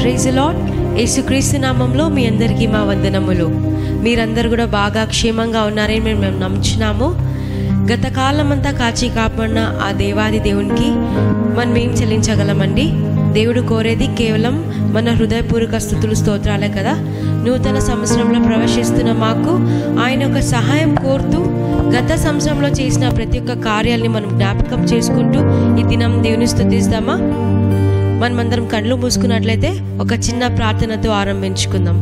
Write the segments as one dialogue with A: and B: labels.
A: Praise the lord. యేసుక్రీస్తు నామంలో మీ అందరికీ మా వందనములు. మీరందరూ కూడా బాగా క్షేమంగా ఉన్నారని మేము నమ్ముచున్నాము. గత కాలం అంతా కాచి కాపాడిన ఆ దేవాది దేవునికి మనం ఏం చెల్లించగలమండి? దేవుడు కోరేది కేవలం మన హృదయపూర్వక స్తుతులు, స్తోత్రాలే కదా. నూతన సంవత్సరంలో ప్రవేశిస్తున్న మాకు ఆయన ఒక సహాయం కోరుతూ గత సంవత్సరంలో చేసిన ప్రతి ఒక్క కార్యాలని మనం జ్ఞాపకం చేసుకుంటూ ఈ దినం దేవుని స్తుతిస్తామా? మనమందరం కళ్ళు మూసుకున్నట్లయితే ఒక చిన్న ప్రార్థనతో ఆరంభించుకుందాం.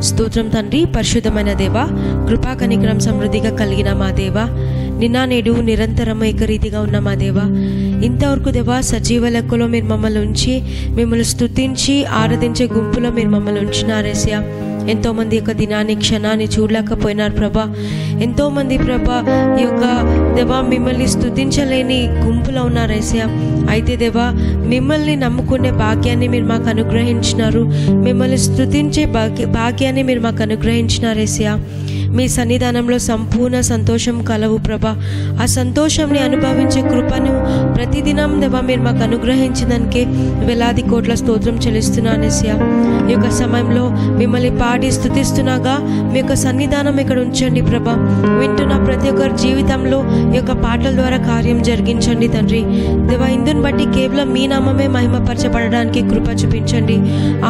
A: స్తోత్రం తండ్రి, పరిశుద్ధమైన దేవ, కృపా కనికరం సమృద్ధిగా కలిగిన మా దేవ, నిన్న నేడు నిరంతరము ఏకరీతిగా ఉన్న మా దేవ, ఇంతవరకు దేవ సజీవ లెక్కలో మీరు మమ్మల్ని ఉంచి మిమ్మల్ని స్తుతించి ఆరాధించే గుంపులో మీరు మమ్మల్ని ఉంచినారేసయ్యా. ఎంతోమంది యొక్క దినాన్ని క్షణాన్ని చూడలేకపోయినారు ప్రభా. ఎంతోమంది ప్రభా ఈ యొక్క దేవా మిమ్మల్ని స్తుతించలేని గుంపులో ఉన్నారేసయ్యా. అయితే దేవా మిమ్మల్ని నమ్ముకునే భాగ్యాన్ని మీరు మాకు అనుగ్రహించినారు. మిమ్మల్ని స్తుతించే భాగ్యాన్ని మీరు మాకు అనుగ్రహించినారేసయ్యా. మీ సన్నిధానంలో సంపూర్ణ సంతోషం కలవు ప్రభా. ఆ సంతోషంని అనుభవించే కృపను ప్రతిదినం దేవా మీరు మాకు అనుగ్రహించడానికే వేలాది కోట్ల స్తోత్రం చెల్లిస్తున్నానేసయ్యా. ఈ యొక్క సమయంలో మిమ్మల్ని పాడి స్తుతిస్తున్నాగా మీ యొక్క సన్నిధానం ఇక్కడ ఉంచండి ప్రభా. వింటున్న ప్రతి ఒక్కరి జీవితంలో ఈ యొక్క పాటల ద్వారా కార్యం జరిగించండి తండ్రి. దేవా ఇందుని బట్టి కేవలం మీ నామమే మహిమపరచబడడానికి కృప చూపించండి.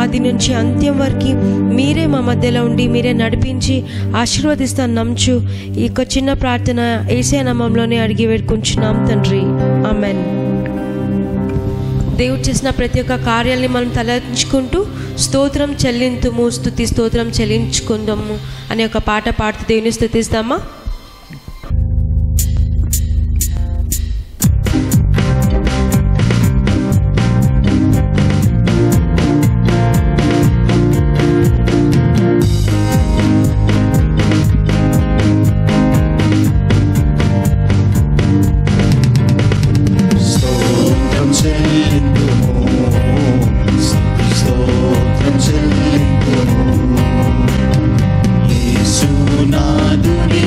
A: ఆది నుంచి అంత్యం వరకు మీరే మా మధ్యలో ఉండి మీరే నడిపించి ఆశీర్వదిస్తాను నమ్చు. ఈ యొక్క చిన్న ప్రార్థన యేసయ్య నామంలోనే అడిగి వేడుకుంటున్నాం తండ్రి, ఆమెన్. దేవుడు చేసిన ప్రతి ఒక్క కార్యాలని మనం తలంచుకుంటూ స్తోత్రం చెల్లింతుము, స్తుతి స్తోత్రం చెల్లించుకుందాము అనే ఒక పాట పాడుతూ దేవుని స్తుతిస్తామా?
B: యేసునాథుని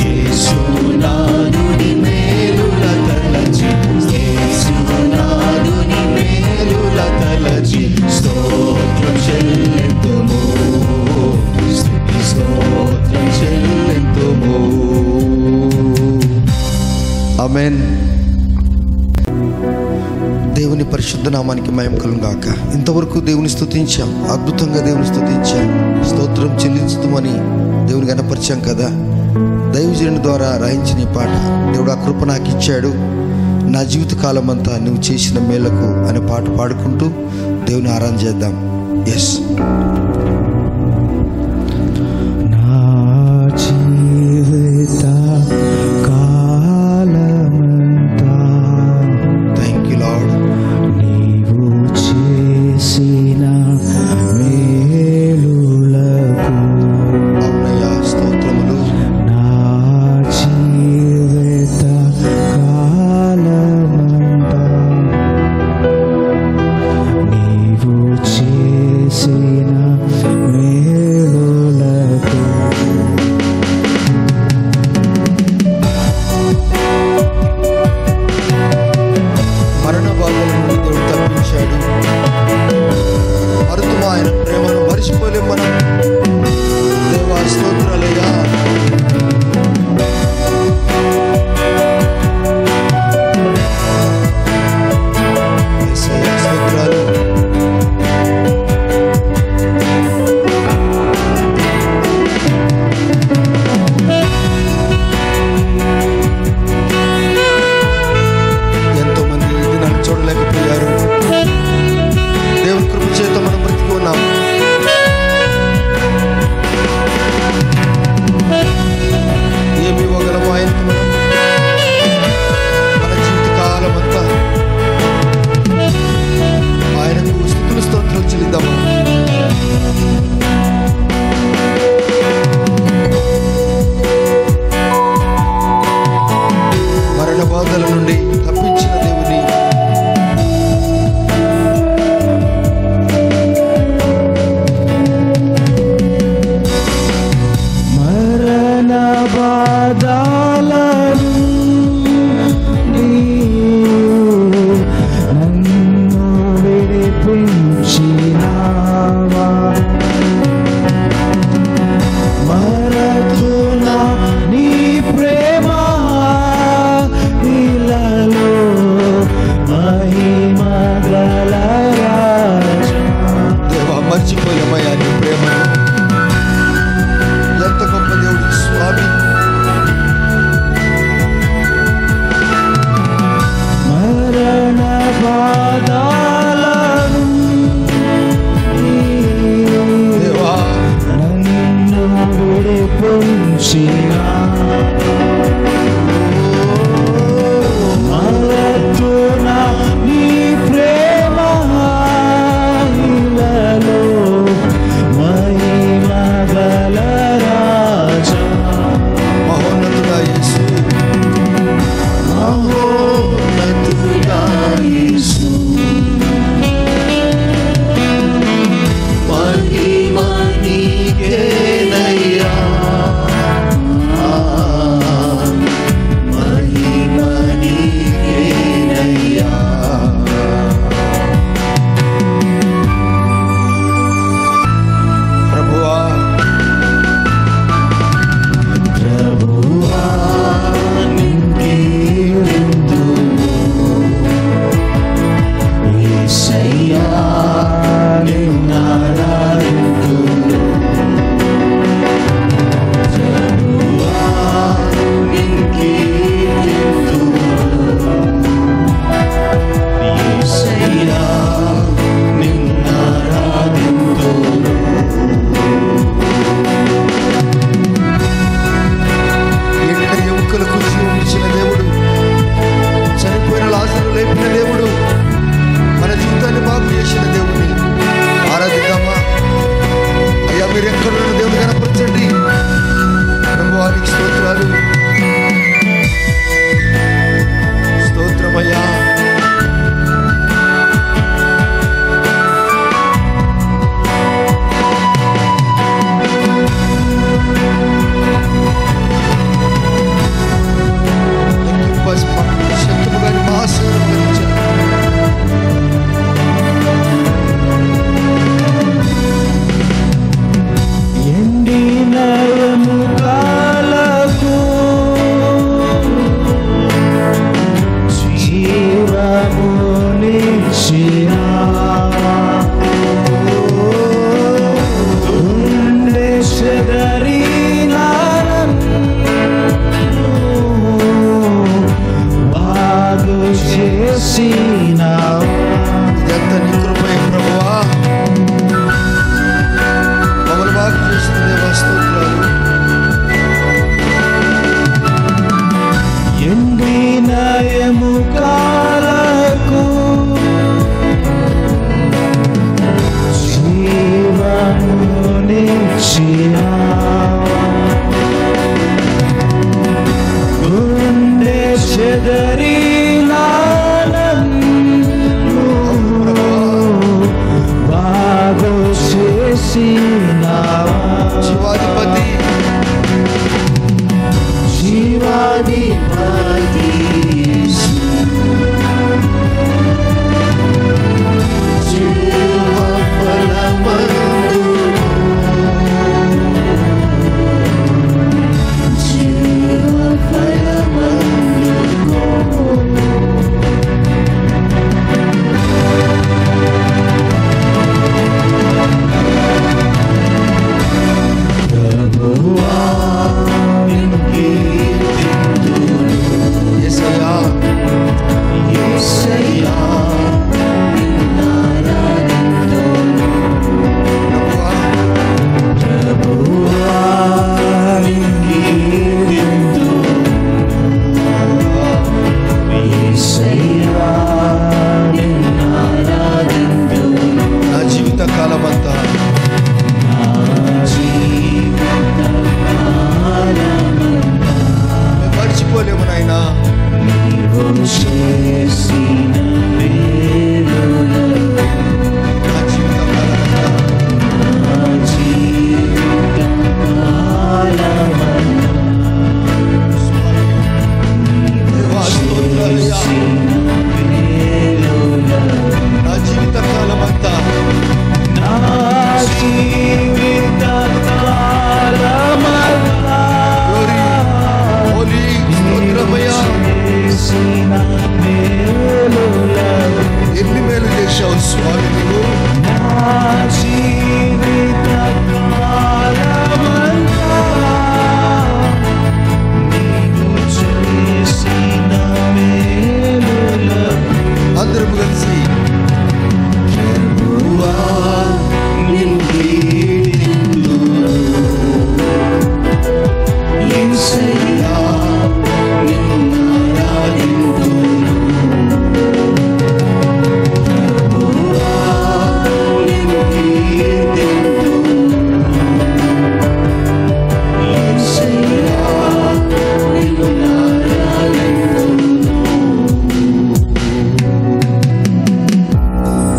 B: యేసునాథుని మేలుల తలచి, యేసునాథుని మేలుల తలచి స్తోత్రం చెల్లింతుము, స్తుతి స్తోత్రం చెల్లింతుము. ఆమేన్. దేవుని పరిశుద్ధ నామానికి మహిమ కలుగును గాక. ఇంతవరకు దేవుని స్తుతించాం, అద్భుతంగా దేవుని స్తుతించాం, స్తోత్రం చెల్లించుతామని దేవుని గణపరిచాం కదా. దైవజనుని ద్వారా రాయించిన ఈ పాట, దేవుడు ఆ కృప నాకు ఇచ్చాడు, నా జీవిత కాలం అంతా నువ్వు చేసిన మేలకు అనే పాట పాడుకుంటూ దేవుని ఆరాధన చేద్దాం. ఎస్.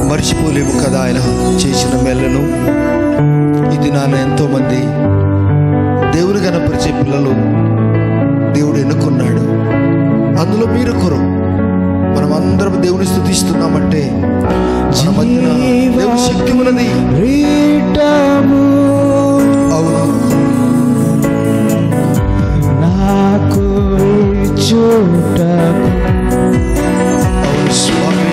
B: మర్చిపోలేము కదా ఆయన చేసిన మేళ్లను. ఇది నాన్న ఎంతోమంది దేవుని కనపరిచే పిల్లలు దేవుడు ఎన్నుకున్నాడు. అందులో మీరు ఒకరు. మనం అందరం దేవుని స్తుతిస్తున్నామంటే మన మధ్యన దేవుని శక్తి ఉన్నది. అవును,
C: నాకు చోట
B: అవును స్వామి.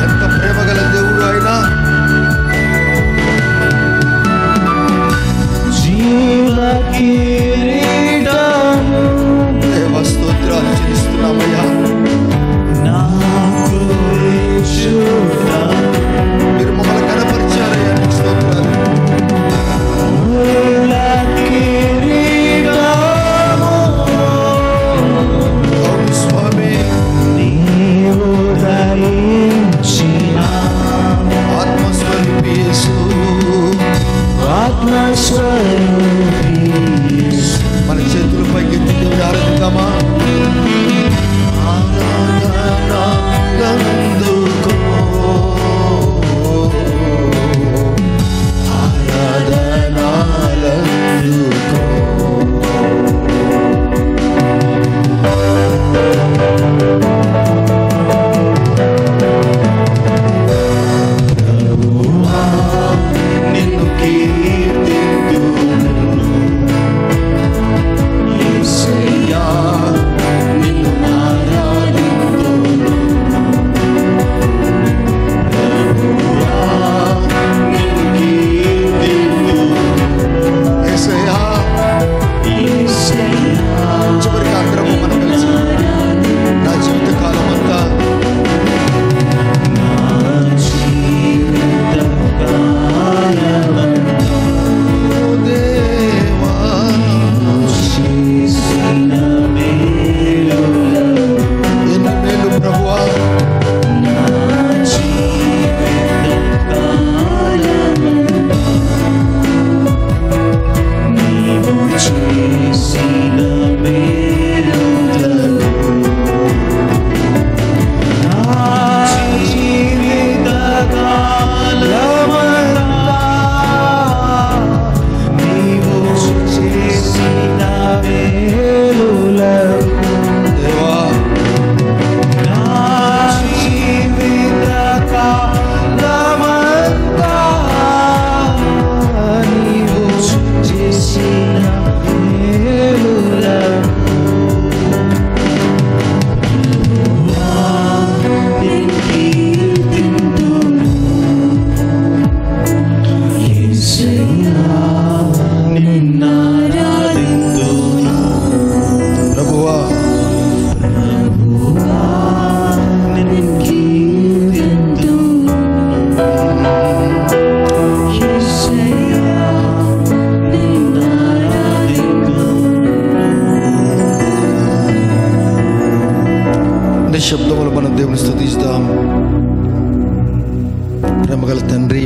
B: ఎంత ప్రేమ గల దేవుడు ఆయన.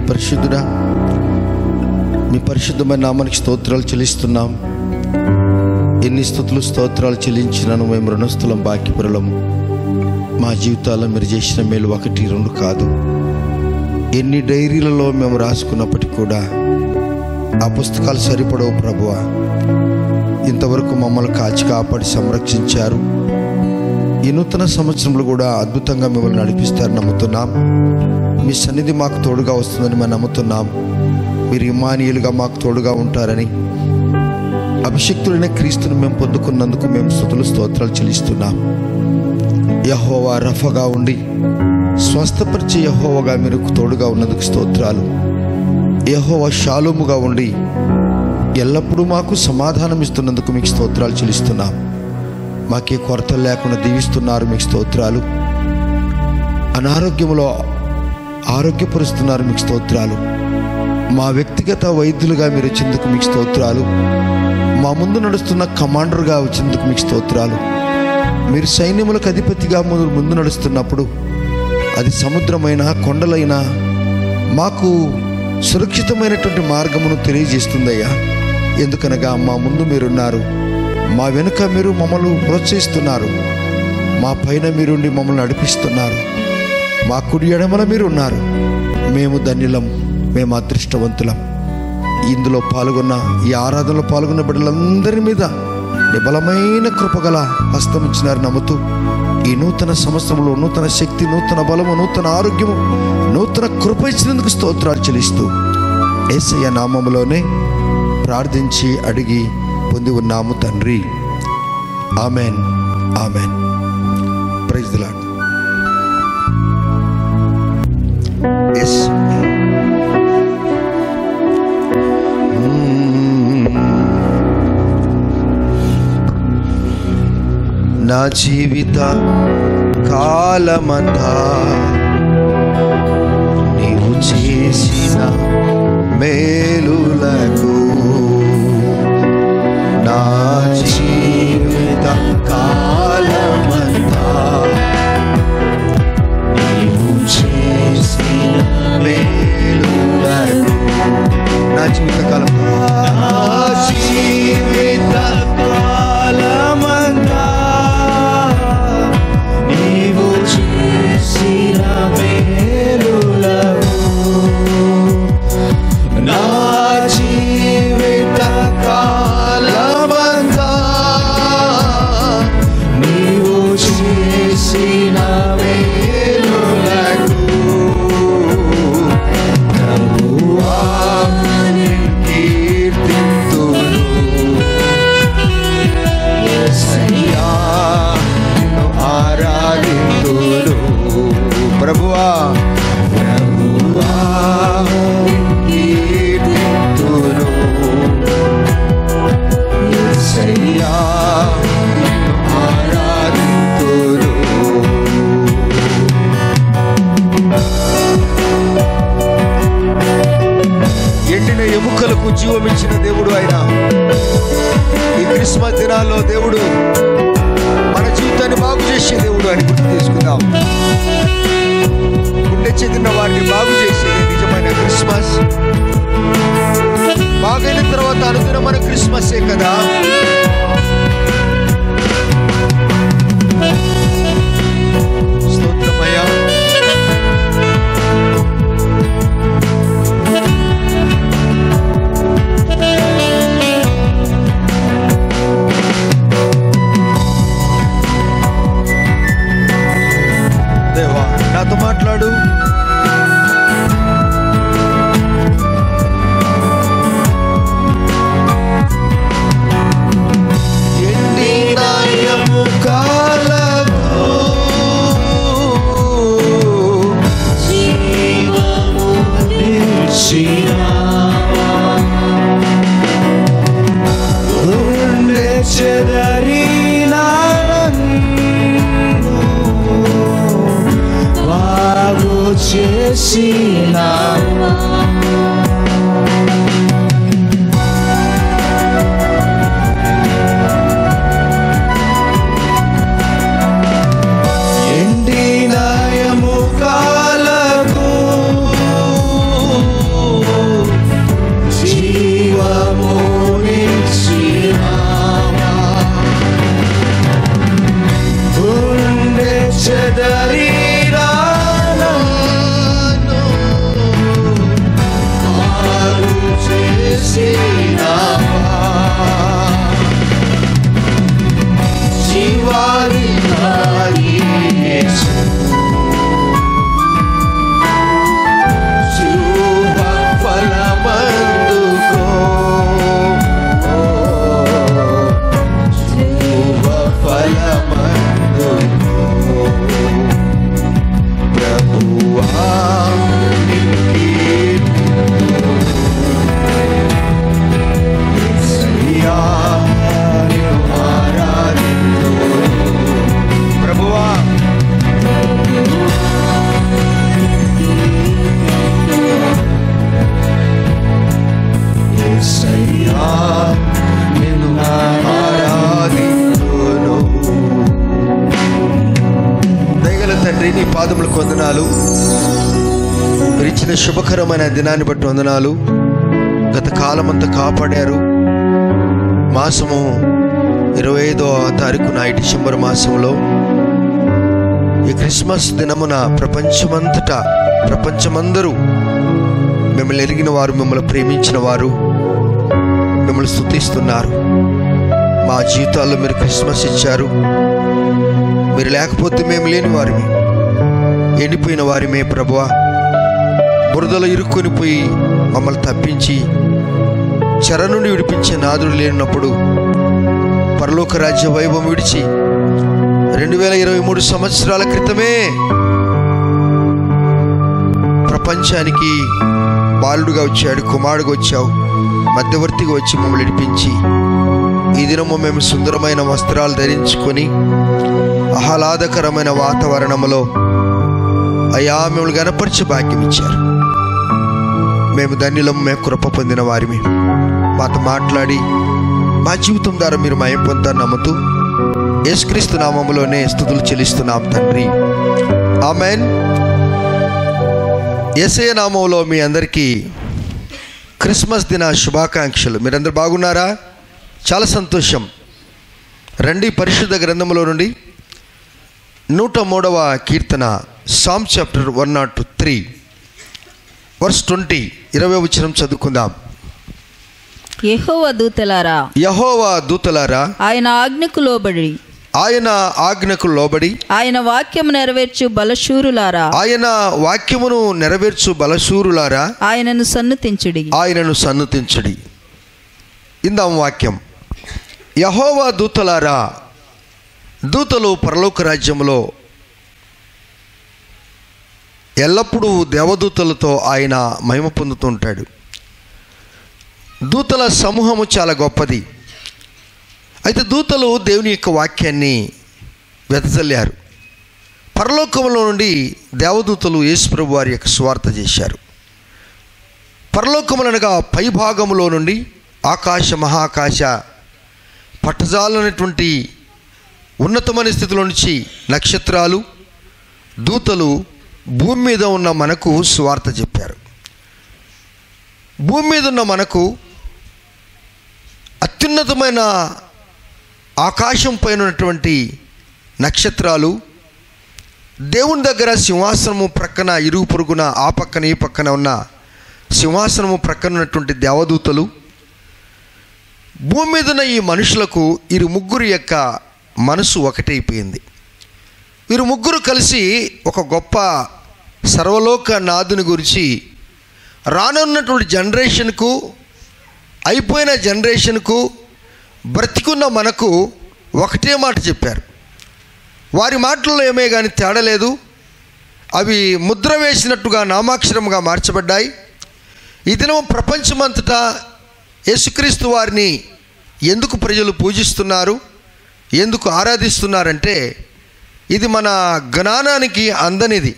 B: పరిశుద్ధుడా, మీ పరిశుద్ధమైన నామానికి స్తోత్రాలు చెల్లిస్తున్నాం. ఎన్ని స్తుతులు స్తోత్రాలు చెల్లించినాను మేము రుణస్థులం, బాకీపురలము. మా జీవితాల్లో మీరు చేసిన మేలు 1, 2 కాదు. ఎన్ని డైరీలలో మేము రాసుకున్నప్పటికీ కూడా ఆ పుస్తకాలు సరిపడవు ప్రభువా. ఇంతవరకు మమ్మల్ని కాచి కాపాడి సంరక్షించారు. ఈ నూతన సంవత్సరంలో కూడా అద్భుతంగా మిమ్మల్ని నడిపిస్తారని నమ్ముతున్నాం. మీ సన్నిధి మాకు తోడుగా వస్తుందని మేము నమ్ముతున్నాం. మీరు ఇమ్మానుయేలుగా మాకు తోడుగా ఉంటారని, అభిషిక్తుడైన క్రీస్తుని మేము పొందుకున్నందుకు మేము స్తుతులు స్తోత్రాలు చెల్లిస్తున్నాం. యెహోవా రఫగా ఉండి స్వస్థపరిచే యెహోవాగా మీరు తోడుగా ఉన్నందుకు స్తోత్రాలు. యెహోవా షాలోముగా ఉండి ఎల్లప్పుడూ మాకు సమాధానం ఇస్తున్నందుకు మీకు స్తోత్రాలు చెల్లిస్తున్నాం. మాకే కొరత లేకుండా దీవిస్తున్నారు, మీకు స్తోత్రాలు. అనారోగ్యంలో ఆరోగ్యపరుస్తున్నారు, మీకు స్తోత్రాలు. మా వ్యక్తిగత వైద్యులుగా మీరు వచ్చేందుకు మీకు స్తోత్రాలు. మా ముందు నడుస్తున్న కమాండర్గా వచ్చేందుకు మీకు స్తోత్రాలు. మీరు సైన్యములకు అధిపతిగా ముందు నడుస్తున్నప్పుడు అది సముద్రమైనా కొండలైనా మాకు సురక్షితమైనటువంటి మార్గమును తెలియజేస్తుందయ్యా. ఎందుకనగా మా ముందు మీరున్నారు, మా వెనుక మీరు మమ్మల్ని ప్రోత్సహిస్తున్నారు, మా పైన మీరుండి మమ్మల్ని నడిపిస్తున్నారు, మా కుడి ఎడమల మీరు ఉన్నారు. మేము ధన్యులం, మేము అదృష్టవంతులం. ఇందులో పాల్గొన్న, ఈ ఆరాధనలో పాల్గొన్న బిడ్డలందరి మీద నీ బలమైన కృపగల హస్తం ఇచ్చినారు నమ్ముతూ, ఈ నూతన సంవత్సరంలో నూతన శక్తి, నూతన బలము, నూతన ఆరోగ్యము, నూతన కృప ఇచ్చినందుకు స్తోత్రాలు చెల్లిస్తూ యేసయ్య నామములోనే ప్రార్థించి అడిగి పొంది ఉన్నాము తండ్రి. Amen, amen. Praise the lord. Yes, నా జీవిత కాలమంతా నీవు చేసిన మేలులకు, నా జీవిత కాలమంతా నీవు చేసిన మేలులకు, నా జీవిత కాలం, నా జీవిత కాలమంతా నీవు చేసిన మేలులకు, నా జీవిత కాలమంతా నీవు చేసిన మేలులకు, ప్రభువా కీర్తింతును, యేసయ్యా నిన్ను ఆరాధింతును. ప్రభువా, ప్రభువా కీర్తింతును, యేసయ్యా నిన్ను ఆరాధింతును. ఎండిన ఎముకలకు జీవమిచ్చిన దేవుడు ఆయన. ఈ క్రిస్మస్ దినాల్లో దేవుడు మన జీవితాన్ని బాగు చేసే దేవుడు అని గుర్తు తీసుకుందాం. గుండె చెందిన వారిని బాగు చేసేది నిజమైన క్రిస్మస్. బాగైన తర్వాత అనుదిన మన క్రిస్మసే కదా. స్తోత్రమయ్యా. దేవా, నాతో మాట్లాడు. ఎండిన ఎముకలకు జీవము నిలిచినావా, గుండె చెదరిన బాగు చేసినావా, ఎండిన ఎముకలకు పాదములకు వందనాలు. మీరు ఇచ్చిన శుభకరమైన దినాన్ని బట్టి వందనాలు. గత కాలమంతా కాపాడారు. మాసము 25వ తారీఖున ఈ డిసెంబర్ మాసంలో ఈ క్రిస్మస్ దినమున ప్రపంచమందరూ మిమ్మల్ని ఎరిగిన వారు, మిమ్మల్ని ప్రేమించిన వారు మిమ్మల్ని స్తుతిస్తున్నారు. మా జీవితాల్లో మీరు క్రిస్మస్ ఇచ్చారు. మీరు లేకపోతే మేము లేని వారిమే, ఎండిపోయిన వారిమే ప్రభువా. బురదలో ఇరుక్కొని పోయి మమ్మల్ని తప్పించి చెర నుండి విడిపించే నాదుడు లేనప్పుడు పరలోక రాజ్య వైభవం విడిచి 2023 సంవత్సరాల క్రితమే ప్రపంచానికి బాలుడుగా వచ్చాడు, కుమారుడుగా వచ్చావు, మధ్యవర్తిగా వచ్చి మమ్మల్ని విడిపించి ఈ దినము మేము సుందరమైన వస్త్రాలు ధరించుకొని ఆహ్లాదకరమైన వాతావరణంలో అయ్యా మిమ్మల్ని గణపరిచి భాగ్యం ఇచ్చారు. మేము ధన్యులం, మేము కృప పొందిన వారిని. మాతో మాట్లాడి మా జీవితం ద్వారా మీరు మహిమ పొందారు నమ్ముతూ యేసుక్రీస్తు నామములోనే స్తుతులు చెల్లిస్తున్నాం తండ్రి, ఆమేన్. యేసయ్య నామంలో మీ అందరికీ క్రిస్మస్ దిన శుభాకాంక్షలు. మీరందరూ బాగున్నారా? చాలా సంతోషం. రండి పరిశుద్ధ గ్రంథంలో నుండి 103వ కీర్తన, సామ్ చాప్టర్ 103 వర్స్ 20, 20వ వచనం చదువుకుందాం.
D: యెహోవా దూతలారా ఆయన ఆజ్ఞకు లోబడి ఆయన వాక్యము నెరవేర్చు బలశూరులారా ఆయనను సన్నుతించుడి. ఇందాం వాక్యం. యెహోవా దూతలారా, దూతలు పరలోక రాజ్యంలో ఎల్లప్పుడూ దేవదూతలతో ఆయన మహిమ పొందుతుంటాడు. దూతల సమూహము చాలా గొప్పది. అయితే దూతలు దేవుని యొక్క వాక్యాన్ని వెదజల్లారు. పరలోకంలో నుండి దేవదూతలు యేసుప్రభు వారి యొక్క సువార్త చేశారు. పరలోకములనగా పైభాగములో నుండి ఆకాశ మహాకాశ పట్టజాలనేటువంటి ఉన్నతమైన స్థితిలో నుంచి నక్షత్రాలు, దూతలు భూమి మీద ఉన్న మనకు సువార్త చెప్పారు. భూమి మీద ఉన్న మనకు అత్యున్నతమైన ఆకాశం పైన ఉన్నటువంటి నక్షత్రాలు, దేవుని దగ్గర సింహాసనము ప్రక్కన ఇరుగు పొరుగున ఆ పక్కన ఈ పక్కన ఉన్న సింహాసనము ప్రక్కన ఉన్నటువంటి దేవదూతలు, భూమి మీద ఉన్న ఈ మనుషులకు వీరు ముగ్గురు యొక్క మనసు ఒకటైపోయింది. వీరు ముగ్గురు కలిసి ఒక గొప్ప సర్వలోక నాదుని గురించి రానున్నటువంటి జనరేషన్కు, అయిపోయిన జనరేషన్కు, బ్రతికున్న మనకు ఒకటే మాట చెప్పారు. వారి మాటల్లో ఏమే కానీ తేడా లేదు. అవి ముద్ర వేసినట్టుగా నామాక్షరముగా మార్చబడ్డాయి. ఈ దినం ప్రపంచమంతటా యేసుక్రీస్తు వారిని ఎందుకు ప్రజలు పూజిస్తున్నారు, ఎందుకు ఆరాధిస్తున్నారంటే ఇది మన జ్ఞానానికి అందనిది.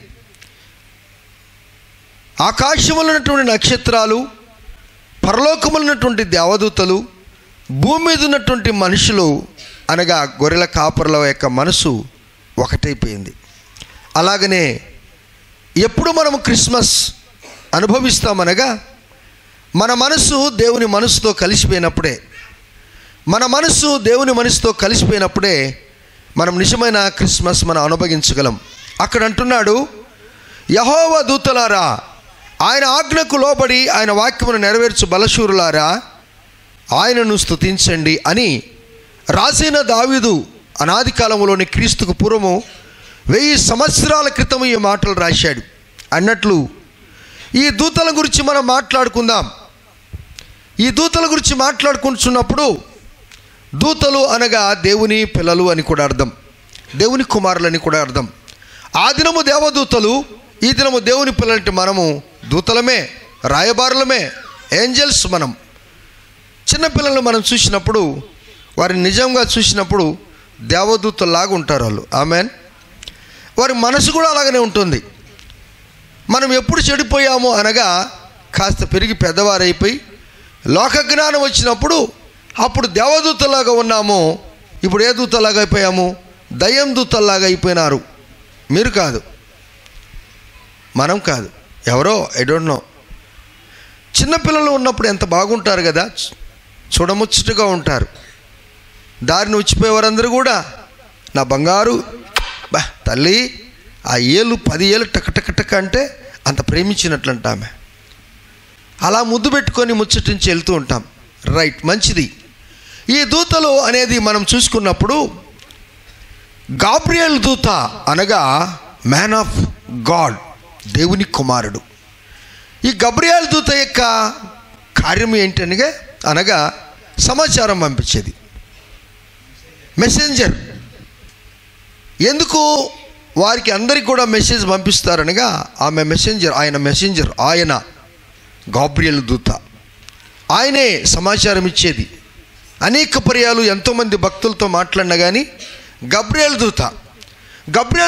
D: ఆకాశములో ఉన్నటువంటి నక్షత్రాలు, పరలోకములో ఉన్నటువంటి దేవదూతలు, భూమి మీద ఉన్నటువంటి మనుషులు అనగా గొర్రెల కాపరుల యొక్క మనసు ఒకటైపోయింది. అలాగనే ఎప్పుడు మనము క్రిస్మస్ అనుభవిస్తామనగా మన మనసు దేవుని మనసుతో కలిసిపోయినప్పుడే, మన మనసు దేవుని మనసుతో కలిసిపోయినప్పుడే మనం నిజమైన క్రిస్మస్ మనం అనుభవించగలం. అక్కడ అంటున్నాడు, యెహోవా దూతలారా ఆయన ఆజ్ఞకు లోబడి ఆయన వాక్యమును నెరవేర్చు బలశూరులారా ఆయనను స్తుతించండి అని రాసిన దావీదు అనాది కాలంలోని క్రీస్తుకు పూర్వము 1000 సంవత్సరాల క్రితం ఈ మాటలు రాశాడు. అన్నట్లు ఈ దూతల గురించి మనం మాట్లాడుకుందాం. ఈ దూతల గురించి మాట్లాడుకుంటున్నప్పుడు దూతలు అనగా దేవుని పిల్లలు అని కూడా అర్థం, దేవుని కుమారులని కూడా అర్థం. ఆ దినము దేవదూతలు, ఈ దినము దేవుని పిల్లలంటే మనము దూతలమే, రాయబారులమే, ఏంజల్స్. మనం చిన్నపిల్లలను మనం చూసినప్పుడు, వారిని నిజంగా చూసినప్పుడు దేవదూతల్లాగా ఉంటారు వాళ్ళు. ఆమెన్. వారి మనసు కూడా అలాగనే ఉంటుంది. మనం ఎప్పుడు చెడిపోయాము అనగా కాస్త పెరిగి పెద్దవారైపోయి లోకజ్ఞానం వచ్చినప్పుడు అప్పుడు దేవదూతలాగా ఉన్నాము. ఇప్పుడు ఏ దూతలాగా అయిపోయాము? దయ్యం దూతల్లాగా అయిపోయినారు. మీరు కాదు, మనం కాదు, ఎవరో, ఐ డోంట్ నో. చిన్నపిల్లలు ఉన్నప్పుడు ఎంత బాగుంటారు కదా, చూడముచ్చటగా ఉంటారు. దారిని వచ్చిపోయేవారందరూ కూడా నా బంగారు బా తల్లి, ఆ ఏళ్ళు 10 ఏళ్ళు టక అంటే అంత ప్రేమించినట్లంట ఆమె. అలా ముద్దు పెట్టుకొని ముచ్చటించి వెళ్తూ ఉంటాం. రైట్, మంచిది. ఈ దూతలు అనేది మనం చూసుకున్నప్పుడు గాబ్రియల్ దూత అనగా మ్యాన్ ఆఫ్ గాడ్, దేవుని కుమారుడు. ఈ గబ్రియల్ దూత యొక్క కార్యం అనగా సమాచారం పంపించేది, మెసెంజర్. ఎందుకు వారికి అందరికి కూడా మెసేజ్ పంపిస్తారనగా ఆమె మెసెంజర్, ఆయన గాబ్రియల్ దూత, ఆయనే సమాచారం ఇచ్చేది. అనేక పర్యాలు ఎంతోమంది భక్తులతో మాట్లాడినా కానీ గబ్రియల్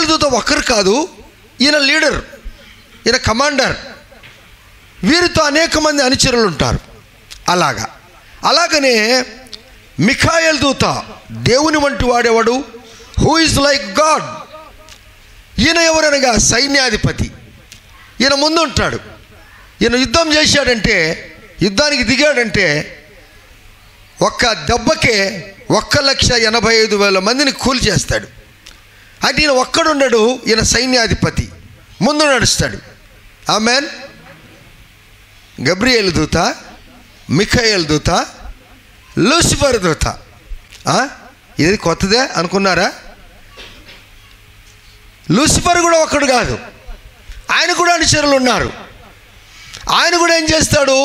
D: దూత ఒక్కరు కాదు, ఈయన లీడర్, ఈయన కమాండర్. వీరితో అనేక మంది అనుచరులు ఉంటారు. అలాగనే మిఖాయేల్ దూత, దేవుని వంటి వాడేవాడు, హూ ఈజ్ లైక్ గాడ్. ఈయన ఎవరనగా సైన్యాధిపతి. ఈయన ముందు ఉంటాడు. ఈయన యుద్ధం చేశాడంటే, యుద్ధానికి దిగాడంటే ఒక్క దెబ్బకే 1,85,000 మందిని కూలి చేస్తాడు. అంటే ఈయన ఒక్కడుండడు, ఈయన సైన్యాధిపతి, ముందు నడుస్తాడు. ఆమెన్. గబ్రియల్ దూత, మిఖాయేల్ దూత, లూసిఫర్ దూత. ఇది కొత్తదే అనుకున్నారా? లూసిఫర్ కూడా ఒక్కడు కాదు, ఆయన కూడా అనుచరులు ఉన్నారు. ఆయన కూడా ఏం చేస్తాడు?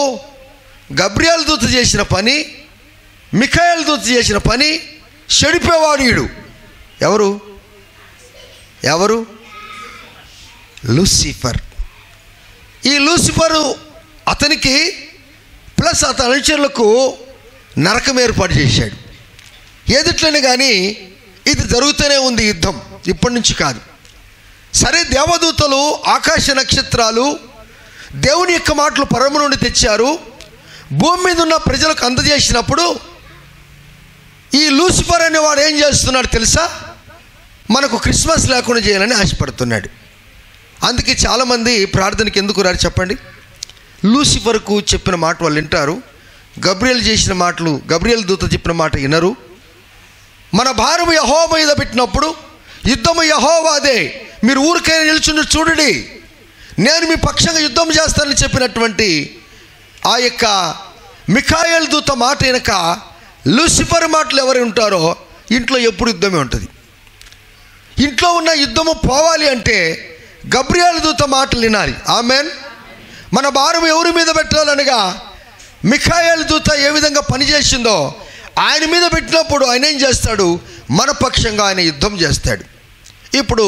D: గబ్రియల్ దూత చేసిన పని, మిఖాయేల్ దూత చేసిన పని చెడిపోయేవాడు వీడు. ఎవరు? లూసిఫర్. ఈ లూసిఫరు అతనికి ప్లస్ అతని అనుచరులకు నరకం ఏర్పాటు చేశాడు. ఏదిట్లనే కానీ ఇది జరుగుతూనే ఉంది యుద్ధం, ఇప్పటి నుంచి కాదు. సరే, దేవదూతలు ఆకాశ నక్షత్రాలు దేవుని యొక్క మాటలు పరమ నుండి తెచ్చారు, భూమి మీద ఉన్న ప్రజలకు అందజేసినప్పుడు ఈ లూసిఫర్ అనేవాడు ఏం చేస్తున్నాడు తెలుసా? మనకు క్రిస్మస్ లేకుండా చేయాలని ఆశపడుతున్నాడు. అందుకే చాలామంది ప్రార్థనకి ఎందుకు రారు చెప్పండి? లూసిఫర్కు చెప్పిన మాట వాళ్ళు వింటారు, గబ్రియల్ దూత చెప్పిన మాట వినరు. మన భారము యెహోవా మీద పెట్టినప్పుడు యుద్ధము యెహోవాదే, మీరు ఊరికైనా నిల్చుని చూడండి, నేను మీ పక్షంగా యుద్ధం చేస్తానని చెప్పినటువంటి ఆ యొక్క మిఖాయేల్ దూత మాట వెనక లూసిఫర్ మాటలు ఎవరు ఉంటారో ఇంట్లో ఎప్పుడు యుద్ధమే ఉంటుంది. ఇంట్లో ఉన్న యుద్ధము పోవాలి అంటే గబ్రియల్ దూత మాటలు వినాలి. ఆమెన్. మన భారం ఎవరి మీద పెట్టాలనగా మిఖాయేల్ దూత ఏ విధంగా పనిచేసిందో ఆయన మీద పెట్టినప్పుడు ఆయన ఏం చేస్తాడు? మన పక్షంగా ఆయన యుద్ధం చేస్తాడు. ఇప్పుడు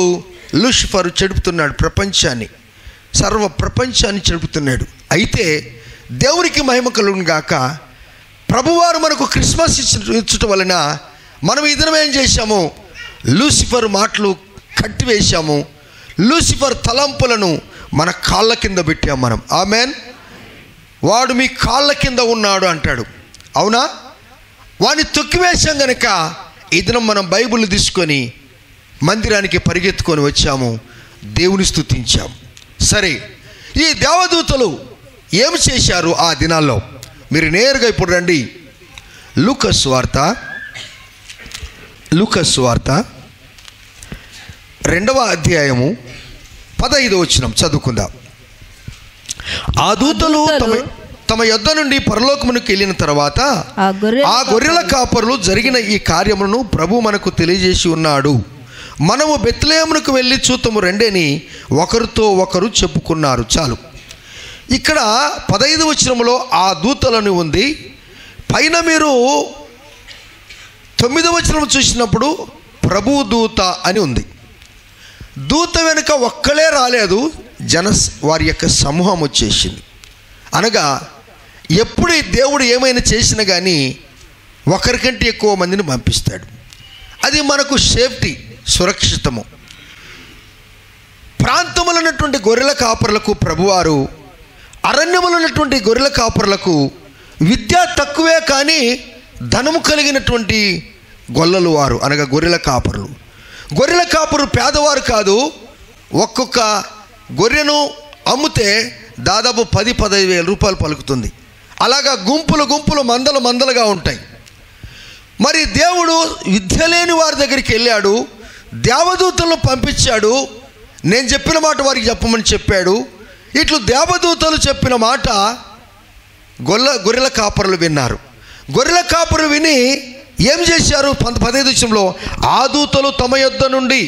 D: లూసిఫర్ చెడుపుతున్నాడు ప్రపంచాన్ని, సర్వ ప్రపంచాన్ని చెడుపుతున్నాడు. అయితే దేవునికి మహిమ కలుగును గాక, ప్రభువారు మనకు క్రిస్మస్ ఇచ్చటం వలన మనం ఈ దినం ఏం చేశాము? లూసిఫర్ మాటలు కట్టివేశాము, లూసిఫర్ తలంపులను మన కాళ్ళ కింద పెట్టాము మనం. ఆమెన్. వాడు మీ కాళ్ళ కింద ఉన్నాడు అంటాడు, అవునా? వాడిని తొక్కివేశాం గనక ఈ దినం మనం బైబిల్ తీసుకొని మందిరానికి పరిగెత్తుకొని వచ్చాము, దేవుని స్తుతించాము. సరే, ఈ దేవదూతలు ఏమి చేశారు ఆ దినాల్లో? మీరు నేరుగా ఇప్పుడు రండి, లూకాసు వార్త 2వ అధ్యాయము 15వ వచనం చదువుకుందాం. ఆ దూతలు తమ యొద్ద నుండి పరలోకమునకు వెళ్ళిన తర్వాత ఆ గొర్రెల కాపరులు జరిగిన ఈ కార్యములను ప్రభు మనకు తెలియజేసి ఉన్నాడు. మనము బెత్లెహేమునకు వెళ్ళి చూతము రెండేని ఒకరితో ఒకరు చెప్పుకున్నారు. చాలు. ఇక్కడ 15వ వచనంలో ఆ దూతలను ఉంది. పైన మీరు 9వ వచనం చూసినప్పుడు ప్రభు దూత అని ఉంది. దూత వెనుక ఒక్కలే రాలేదు, వారి యొక్క సమూహం వచ్చేసింది. అనగా ఎప్పుడు దేవుడు ఏమైనా చేసినా కానీ ఒకరికంటే ఎక్కువ మందిని పంపిస్తాడు. అది మనకు సేఫ్టీ, సురక్షితము. ప్రాంతములో ఉన్నటువంటి గొర్రెల కాపరులకు ప్రభువారు, అరణ్యములో ఉన్నటువంటి గొర్రెల కాపరులకు విద్య తక్కువే కానీ ధనము కలిగినటువంటి గొల్లలు వారు, అనగా గొర్రెల కాపరులు. గొర్రెల కాపరు పేదవారు కాదు. ఒక్కొక్క గొర్రెను అమ్మితే దాదాపు 10-15 వేల రూపాయలు పలుకుతుంది. అలాగా గుంపులు మందలుగా ఉంటాయి. మరి దేవుడు విద్య లేని వారి దగ్గరికి వెళ్ళాడు, దేవదూతలను పంపించాడు. నేను చెప్పిన మాట వారికి చెప్పమని చెప్పాడు. ఇట్లు దేవదూతలు చెప్పిన మాట గొర్రెల కాపరులు విన్నారు. గొర్రెల కాపరులు విని ఏం చేశారు? 15 ఆ దూతలు తమ యొద్ద నుండి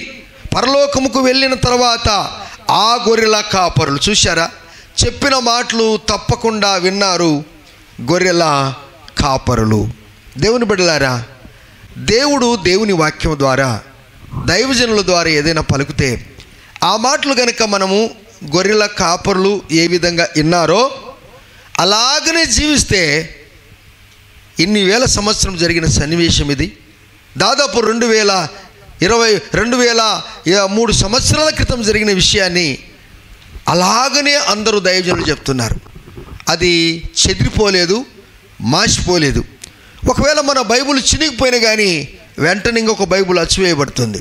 D: పరలోకముకు వెళ్ళిన తర్వాత ఆ గొర్రెల కాపరులు చూశారా, చెప్పిన మాటలు తప్పకుండా విన్నారు గొర్రెల కాపరులు. దేవుని బిడ్డలారా, దేవుడు దేవుని వాక్యం ద్వారా దైవజనుల ద్వారా ఏదైనా పలుకుతే ఆ మాటలు కనుక మనము గొర్రెల కాపరులు ఏ విధంగా విన్నారో అలాగనే జీవిస్తే ఇన్ని వేల సంవత్సరం జరిగిన సన్నివేశం ఇది. దాదాపు 2023 సంవత్సరాల క్రితం జరిగిన విషయాన్ని అలాగనే అందరూ దైవజనులు చెప్తున్నారు. అది చెదిరిపోలేదు, మాసిపోలేదు. ఒకవేళ మన బైబుల్ చినిగిపోయినా కానీ వెంటనే ఇంకొక బైబుల్ అచ్చివేయబడుతుంది.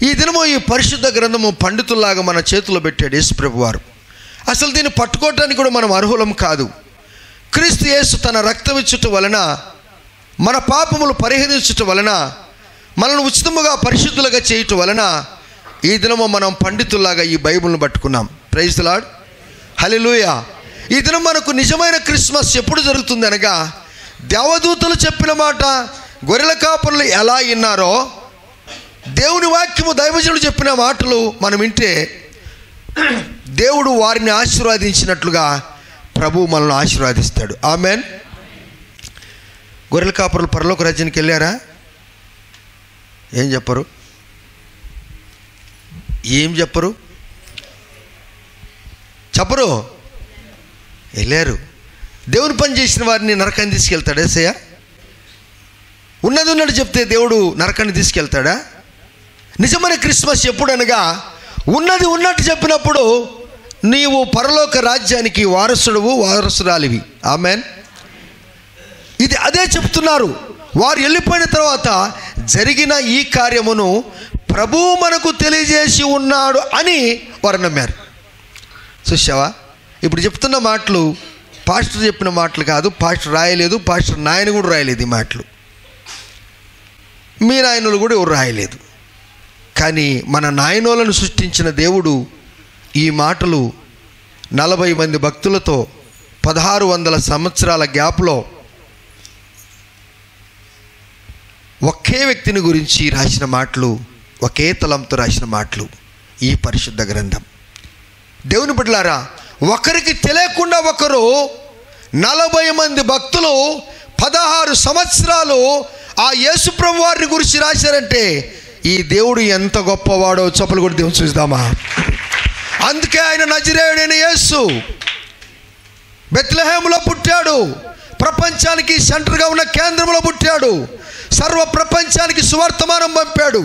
D: ఈ దినము ఈ పరిశుద్ధ గ్రంథము పండితుల్లాగా మన చేతిలో పెట్టాడు యేసు ప్రభు వారు. అసలు దీన్ని పట్టుకోవటానికి కూడా మనం అర్హులం కాదు. క్రీస్తు యేసు తన రక్తం ఇచ్చుట వలన, మన పాపములు పరిహరించుట వలన, మనల్ని ఉచితముగా పరిశుద్ధులుగా చేయటం వలన ఈ దినము మనం పండితుల్లాగా ఈ బైబిల్ను పట్టుకున్నాం. ప్రైజ్ ది లార్డ్, హల్లెలూయా. ఈ దినం మనకు నిజమైన క్రిస్మస్ ఎప్పుడు జరుగుతుంది అనగా, దేవదూతలు చెప్పిన మాట గొర్రెల కాపరులు ఎలా విన్నారో దేవుని వాక్యము దైవజనుడు చెప్పిన మాటలు మనం వింటే దేవుడు వారిని ఆశీర్వదించినట్లుగా ప్రభువు మనల్ని ఆశీర్వదిస్తాడు. ఆమెన్. గొర్రెల కాపరులు పరలోక రాజ్యానికి వెళ్ళారా? ఏం చెప్పరు? చెప్పరు. వెళ్ళారు. దేవుని పని చేసిన వారిని నరకాన్ని తీసుకెళ్తాడా యేసయ్య? ఉన్నది చెప్తే దేవుడు నరకాన్ని తీసుకెళ్తాడా? నిజమైన క్రిస్మస్ ఎప్పుడనగా ఉన్నది ఉన్నట్టు చెప్పినప్పుడు నీవు పరలోక రాజ్యానికి వారసురాలివి. ఆమెన్. ఇది అదే చెప్తున్నారు. వారు వెళ్ళిపోయిన తర్వాత జరిగిన ఈ కార్యమును ప్రభువు మనకు తెలియజేసి ఉన్నాడు అని వారు నమ్మారు. చూసావా, ఇప్పుడు చెప్తున్న మాటలు పాస్టర్ చెప్పిన మాటలు కాదు. పాస్టర్ రాయలేదు, పాస్టర్ నాయన కూడా రాయలేదు. ఈ మాటలు మీ నాయనలు కూడా ఎవరు రాయలేదు. కానీ మన నాయనోలను సృష్టించిన దేవుడు ఈ మాటలు 40 మంది భక్తులతో 1600 సంవత్సరాల గ్యాప్లో ఒకే వ్యక్తిని గురించి రాసిన మాటలు, ఒకే తలంతో రాసిన మాటలు ఈ పరిశుద్ధ గ్రంథం. దేవుని బిడ్డలారా, ఒకరికి తెలియకుండా ఒకరు 40 మంది భక్తులు 16 సంవత్సరాలు ఆ యేసు ప్రభు వారిని గురించి రాశారంటే ఈ దేవుడు ఎంత గొప్పవాడో చప్పలు కూడా దేవుని చూద్దామా. అందుకే ఆయన నజరేయుడైన యేసు బెత్లెహేములో పుట్టాడు. ప్రపంచానికి సెంటర్గా ఉన్న కేంద్రంలో పుట్టాడు. సర్వ ప్రపంచానికి సువార్తమానం పంపాడు.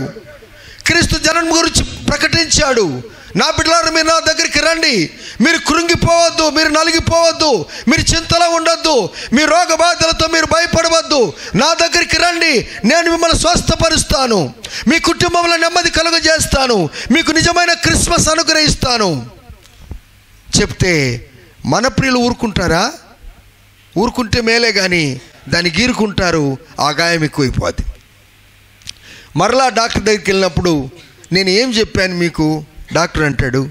D: క్రీస్తు జన్మ గురించి ప్రకటించాడు. నా బిడ్డలారా, మీరు నా దగ్గరికి రండి. మీరు కృంగిపోవద్దు, మీరు నలిగిపోవద్దు, మీరు చింతలో ఉండొద్దు, మీ రోగ బాధలతో మీరు భయపడవద్దు. నా దగ్గరికి రండి, నేను మిమ్మల్ని స్వస్థపరుస్తాను, మీ కుటుంబంలో నెమ్మది కలుగజేస్తాను, మీకు నిజమైన క్రిస్మస్ అనుగ్రహిస్తాను చెప్తే మన ప్రియులు ఊరుకుంటారా? ఊరుకుంటే మేలే కానీ దాన్ని గీరుకుంటారు. ఆ గాయం ఎక్కువైపోద్ది. మరలా డాక్టర్ దగ్గరికి వెళ్ళినప్పుడు నేను ఏం చెప్పాను మీకు? డాక్టర్ అంటాడు,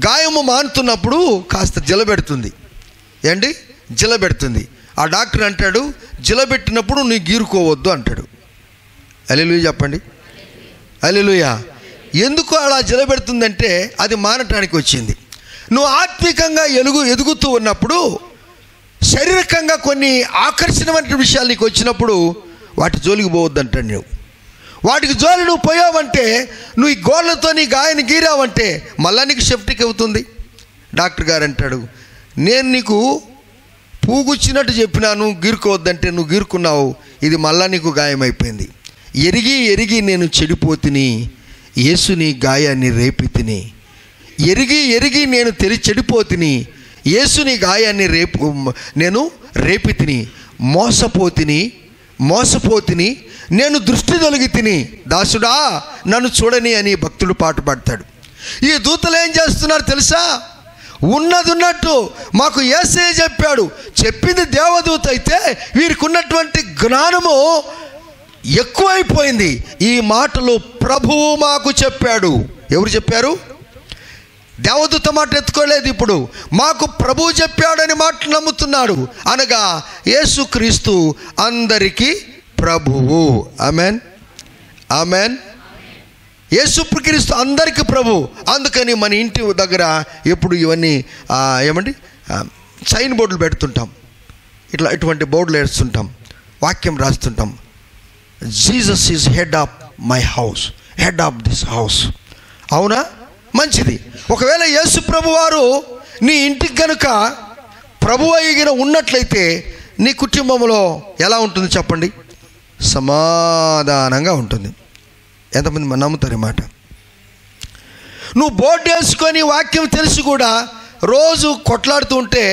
D: గాయము మానుతున్నప్పుడు కాస్త జిలబెడుతుంది. ఏంటి? జిలబెడుతుంది. ఆ డాక్టర్ అంటాడు, జిలబెట్టినప్పుడు నీ గీరుకోవద్దు అంటాడు. హల్లెలూయా చెప్పండి. హల్లెలూయా. ఎందుకు అలా జిలబెడుతుందంటే అది మానటానికి వచ్చింది. నువ్వు ఆత్మికంగా ఎదుగుతూ ఉన్నప్పుడు శారీరకంగా కొన్ని ఆకర్షణమైన విషయాలు నీకు వచ్చినప్పుడు వాటి జోలికి పోవద్దు అంటాడు. నువ్వు వాటికి జోలి నువ్వు పోయావంటే, నువ్వు ఈ గోళ్ళతో నీ గాయాన్ని గీరావంటే మళ్ళా నీకు సెప్టిక్ అవుతుంది. డాక్టర్ గారు అంటాడు, నేను నీకు పూగుచ్చినట్టు చెప్పినాను గీరుకోవద్దంటే నువ్వు గీరుకున్నావు, ఇది మళ్ళా నీకు గాయమైపోయింది. ఎరిగి నేను చెడిపోతిని, యేసుని గాయాన్ని రేపితిని. ఎరిగి నేను చెడిపోతిని, యేసుని గాయాన్ని నేను రేపితిని. మోసపోతిని, నేను దృష్టి తొలగి తిని, దాసుడా నన్ను చూడని అని భక్తుడు పాట పాడతాడు. ఈ దూతలు ఏం చేస్తున్నారు తెలుసా? ఉన్నది ఉన్నట్టు మాకు యేసయ్య చెప్పాడు. చెప్పింది దేవదూత అయితే వీరికి ఉన్నటువంటి జ్ఞానము ఎక్కువైపోయింది. ఈ మాటలు ప్రభువు మాకు చెప్పాడు. ఎవరు చెప్పారు? దేవదూత మాట ఎత్తుకోలేదు. ఇప్పుడు మాకు ప్రభువు చెప్పాడని మాట నమ్ముతున్నాడు. అనగా యేసుక్రీస్తు అందరికీ ప్రభువు. Amen, amen. యేసుక్రీస్తు అందరికీ ప్రభు. అందుకని మన ఇంటి దగ్గర ఎప్పుడు ఇవన్నీ ఏమండి సైన్ బోర్డులు పెడుతుంటాం. ఇటువంటి బోర్డులు వేస్తుంటాం, వాక్యం రాస్తుంటాం. Jesus is head of my house, head of this house. అవునా? మంచిది. ఒకవేళ యేసు ప్రభు వారు నీ ఇంటికి కనుక ప్రభు అయిన ఉన్నట్లయితే నీ కుటుంబంలో ఎలా ఉంటుంది చెప్పండి? సమాధానంగా ఉంటుంది. ఎంతమంది నమ్ముతారు ఈ మాట? నువ్వు బోర్డు వేసుకొని వాక్యం తెలిసి కూడా రోజు కొట్లాడుతూ ఉంటే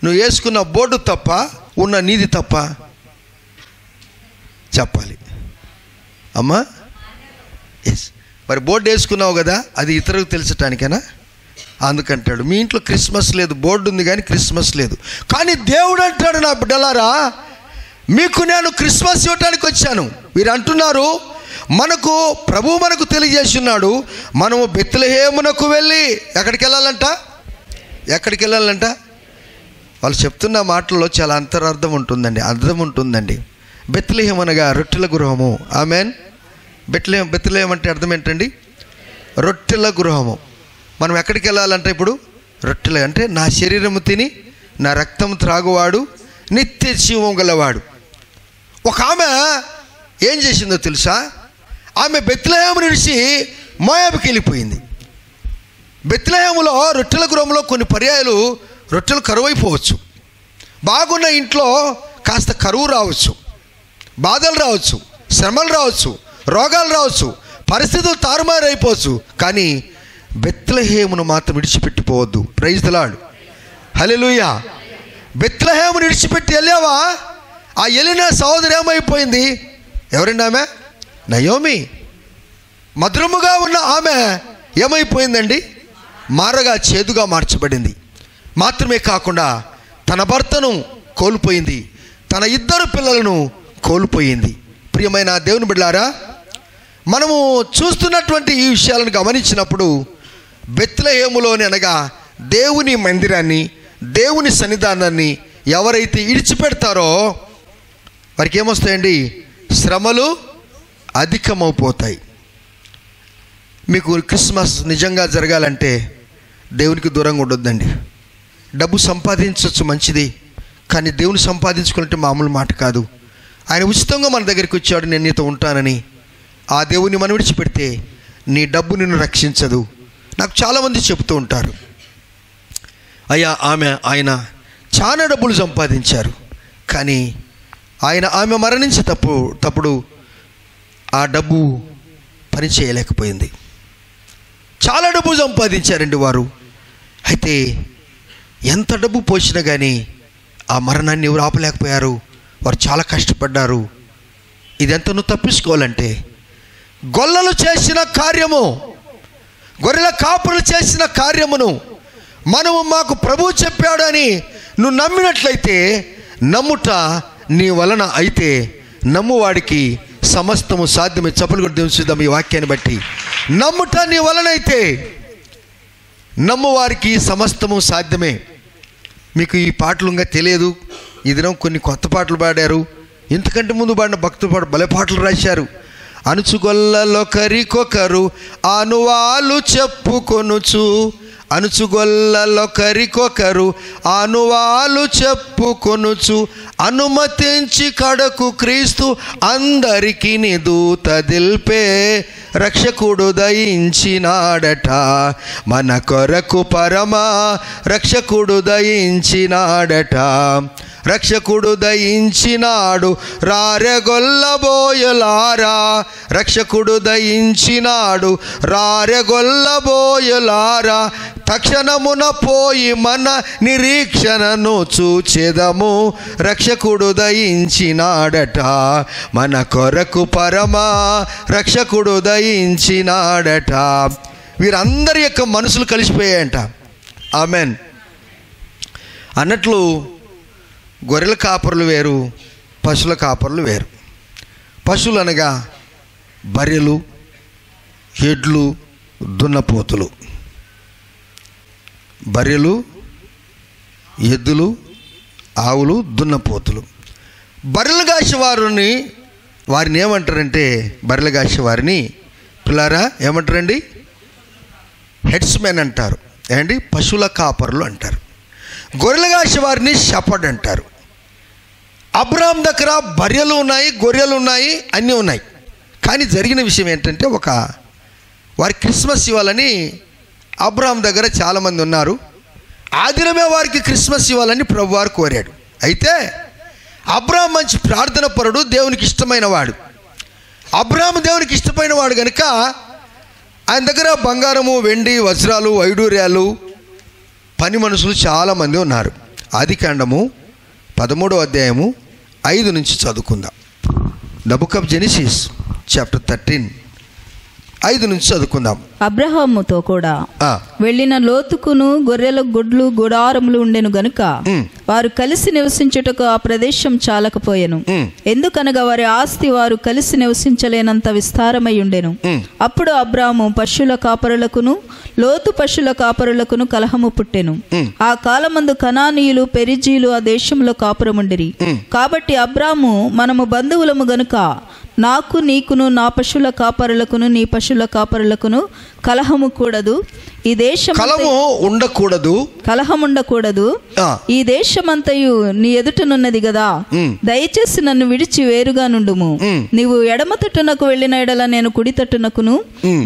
D: నువ్వు వేసుకున్న బోర్డు తప్ప, ఉన్న నీది తప్ప చెప్పాలి అమ్మా. ఎస్, మరి బోర్డు వేసుకున్నావు కదా, అది ఇతరులకు తెలిసటానికేనా? అందుకంటాడు మీ ఇంట్లో క్రిస్మస్ లేదు, బోర్డు ఉంది కానీ క్రిస్మస్ లేదు. కానీ దేవుడు అంటాడు, నా బిడ్డలారా మీకు నేను క్రిస్మస్ ఇవ్వటానికి వచ్చాను. వీరు అంటున్నారు మనకు ప్రభు మనకు తెలియజేసి ఉన్నాడు, మనము బెత్లెహేమునకు వెళ్ళి ఎక్కడికి వెళ్ళాలంట? ఎక్కడికి వెళ్ళాలంట? వాళ్ళు చెప్తున్న మాటల్లో చాలా అంతరార్థం ఉంటుందండి, అర్థం ఉంటుందండి. బెత్లెహేం అనగా రొట్టెల గృహము. ఆమెన్. బెత్లెహేం అంటే అర్థం ఏంటండి? రొట్టెల గృహము. మనం ఎక్కడికి వెళ్ళాలంటే ఇప్పుడు రొట్టెలు అంటే నా శరీరము తిని నా రక్తం త్రాగువాడు నిత్య జీవం గలవాడు. ఒక ఆమె ఏం చేసిందో తెలుసా? ఆమె బెత్లెహేము నుంచి మోయాబుకి వెళ్ళిపోయింది. బెత్లెహేములో రొట్టెల గృహంలో కొన్ని పర్యాయాలు రొట్టెలు కరువైపోవచ్చు. బాగున్న ఇంట్లో కాస్త కరువు రావచ్చు, బాధలు రావచ్చు, శ్రమలు రావచ్చు, రోగాలు రావచ్చు, పరిస్థితులు తారుమారైపోవచ్చు. కానీ బెత్లెహేమును మాత్రం విడిచిపెట్టిపోవద్దు. ప్రైజ్ ది లార్డ్, హల్లెలూయా. బెత్లెహేమును విడిచిపెట్టి వెళ్ళావా? ఆ వెళ్ళిన సహోదరి ఏమైపోయింది? ఎవరండి ఆమె? నయోమి. మధురముగా ఉన్న ఆమె ఏమైపోయిందండి? మారగా చేదుగా మార్చబడింది. మాత్రమే కాకుండా తన భర్తను కోల్పోయింది, తన 2 పిల్లలను కోల్పోయింది. ప్రియమైన దేవుని బిడ్డలారా, మనము చూస్తున్నటువంటి ఈ విషయాలను గమనించినప్పుడు బెత్లెహేములోని అనగా దేవుని మందిరాన్ని, దేవుని సన్నిధానాన్ని ఎవరైతే విడిచిపెడతారో వారికి ఏమొస్తాయండి? శ్రమలు అధికమైపోతాయి. మీకు క్రిస్మస్ నిజంగా జరగాలంటే దేవునికి దూరంగా ఉండొద్దండి. డబ్బు సంపాదించవచ్చు, మంచిది. కానీ దేవుని సంపాదించుకున్నట్టు మామూలు మాట కాదు. ఆయన ఉచితంగా మన దగ్గరికి వచ్చాడు, నేను నీతో ఉంటానని. ఆ దేవుని మనం విడిచిపెడితే నీ డబ్బు నిన్ను రక్షించదు. నాకు చాలామంది చెప్తూ ఉంటారు, అయ్యా ఆయన చాలా డబ్బులు సంపాదించారు, కానీ ఆమె మరణించే తప్పుడు ఆ డబ్బు పని చేయలేకపోయింది. చాలా డబ్బు సంపాదించారండి వారు. అయితే ఎంత డబ్బు పోసినా కానీ ఆ మరణాన్ని ఎవరు ఆపలేకపోయారు. వారు చాలా కష్టపడ్డారు. ఇదంతా నువ్వు తప్పించుకోవాలంటే గొల్లలు చేసిన కార్యము, గొర్రెల కాపులు చేసిన కార్యమును మనము మాకు ప్రభువు చెప్పాడు అని నువ్వు నమ్మినట్లయితే, నమ్ముట నీ వలన అయితే నమ్మువాడికి సమస్తము సాధ్యమే. చప్పలు కూడా చూద్దాం ఈ వాక్యాన్ని బట్టి. నమ్ముట నీ వలనైతే నమ్మువారికి సమస్తము సాధ్యమే. మీకు ఈ పాటలు ఇంకా తెలియదు. ఈ దినం కొన్ని కొత్త పాటలు పాడారు. ఇంతకంటే ముందు పాడిన భక్తులు భలే పాటలు రాశారు. అణుచుగొల్లలొకరికొకరు అనువాలు చెప్పుకొనుచు, అణుచుగొల్లలొకరికొకరు అనువాలు చెప్పుకొనుచు, అనుమతించి కడకు క్రీస్తు అందరికీ దూత దిల్పే, రక్షకుడు దయించినాడట మన కొరకు పరమా, రక్షకుడు దయించినాడట, రక్షకుడు దయించినాడు రారెగొల్లబోయలారా, రక్షకుడు దయించినాడు రారెగొల్లబోయలారా, తక్షణమున పోయి మన నిరీక్షణను చూచెదము, రక్షకుడు దయించినాడట మన కొరకు పరమా, రక్షకుడు దయించినాడట. వీరందరి యొక్క మనసులు కలిసిపోయాయంట. ఆమెన్. అన్నట్లు గొర్రెల కాపరులు వేరు, పశువుల కాపరులు వేరు. పశువులు అనగా బర్రెలు, ఎడ్లు, దున్నపోతులు. బర్రెలు, ఎద్దులు, ఆవులు, దున్నపోతులు. బర్రెలు కాసేవారిని వారిని ఏమంటారంటే, బర్రెలు కాసేవారిని పిల్లారా ఏమంటారండి? హెడ్స్మెన్ అంటారు. ఏంటి? పశువుల కాపరులు అంటారు. గొర్రెలు కాసేవారిని షెపర్డ్ అంటారు. అబ్రహాం దగ్గర బర్రెలు ఉన్నాయి, గొర్రెలు ఉన్నాయి, అన్నీ ఉన్నాయి. కానీ జరిగిన విషయం ఏంటంటే, వారి క్రిస్మస్ ఇవ్వాలని అబ్రహాం దగ్గర చాలామంది ఉన్నారు. ఆ దినమే వారికి క్రిస్మస్ ఇవ్వాలని ప్రభువారు కోరాడు. అయితే అబ్రహాం మంచి ప్రార్థన పరుడు, దేవునికి ఇష్టమైన వాడు. అబ్రహాం దేవునికి ఇష్టమైన వాడు కనుక ఆయన దగ్గర బంగారము, వెండి, వజ్రాలు, వైడూర్యాలు, పని మనుషులు చాలామంది ఉన్నారు. ఆదికాండము 13వ అధ్యాయము 5 నుంచి చదువుకుందాం. The book of genesis chapter 13 5 నుంచి చదువుకుందాం.
E: అబ్రహాముతో కూడా వెళ్ళిన లోతుకును గొర్రెల గుడ్లు గుడారములు ఉండెను గనుక వారు కలిసి నివసించుటకు ఆ ప్రదేశం చాలకపోయెను. ఎందుకనగా వారి ఆస్తి వారు కలిసి నివసించలేనంత విస్తారమై ఉండెను. అప్పుడు అబ్రాము పశువుల కాపరులకును లోతు పశువుల కాపరులకును కలహము పుట్టెను. ఆ కాలమందు కనానీయులు, పెరిజీలు ఆ దేశంలో కాపురముండిరి. కాబట్టి అబ్రాము, మనము బంధువులము గనుక నాకు నీకును నా పశువుల కాపరులకును నీ పశువుల కాపరులకును కలహము కూడదు, ఈ దేశం కలహం ఉండకూడదు, ఈ దేశమంతయు నీ ఎదుటనున్నది గదా, దయచేసి నన్ను విడిచి వేరుగా నుండుము. నీవు ఎడమ తట్టునకు వెళ్ళిన ఎడల నేను కుడి తట్టునకును,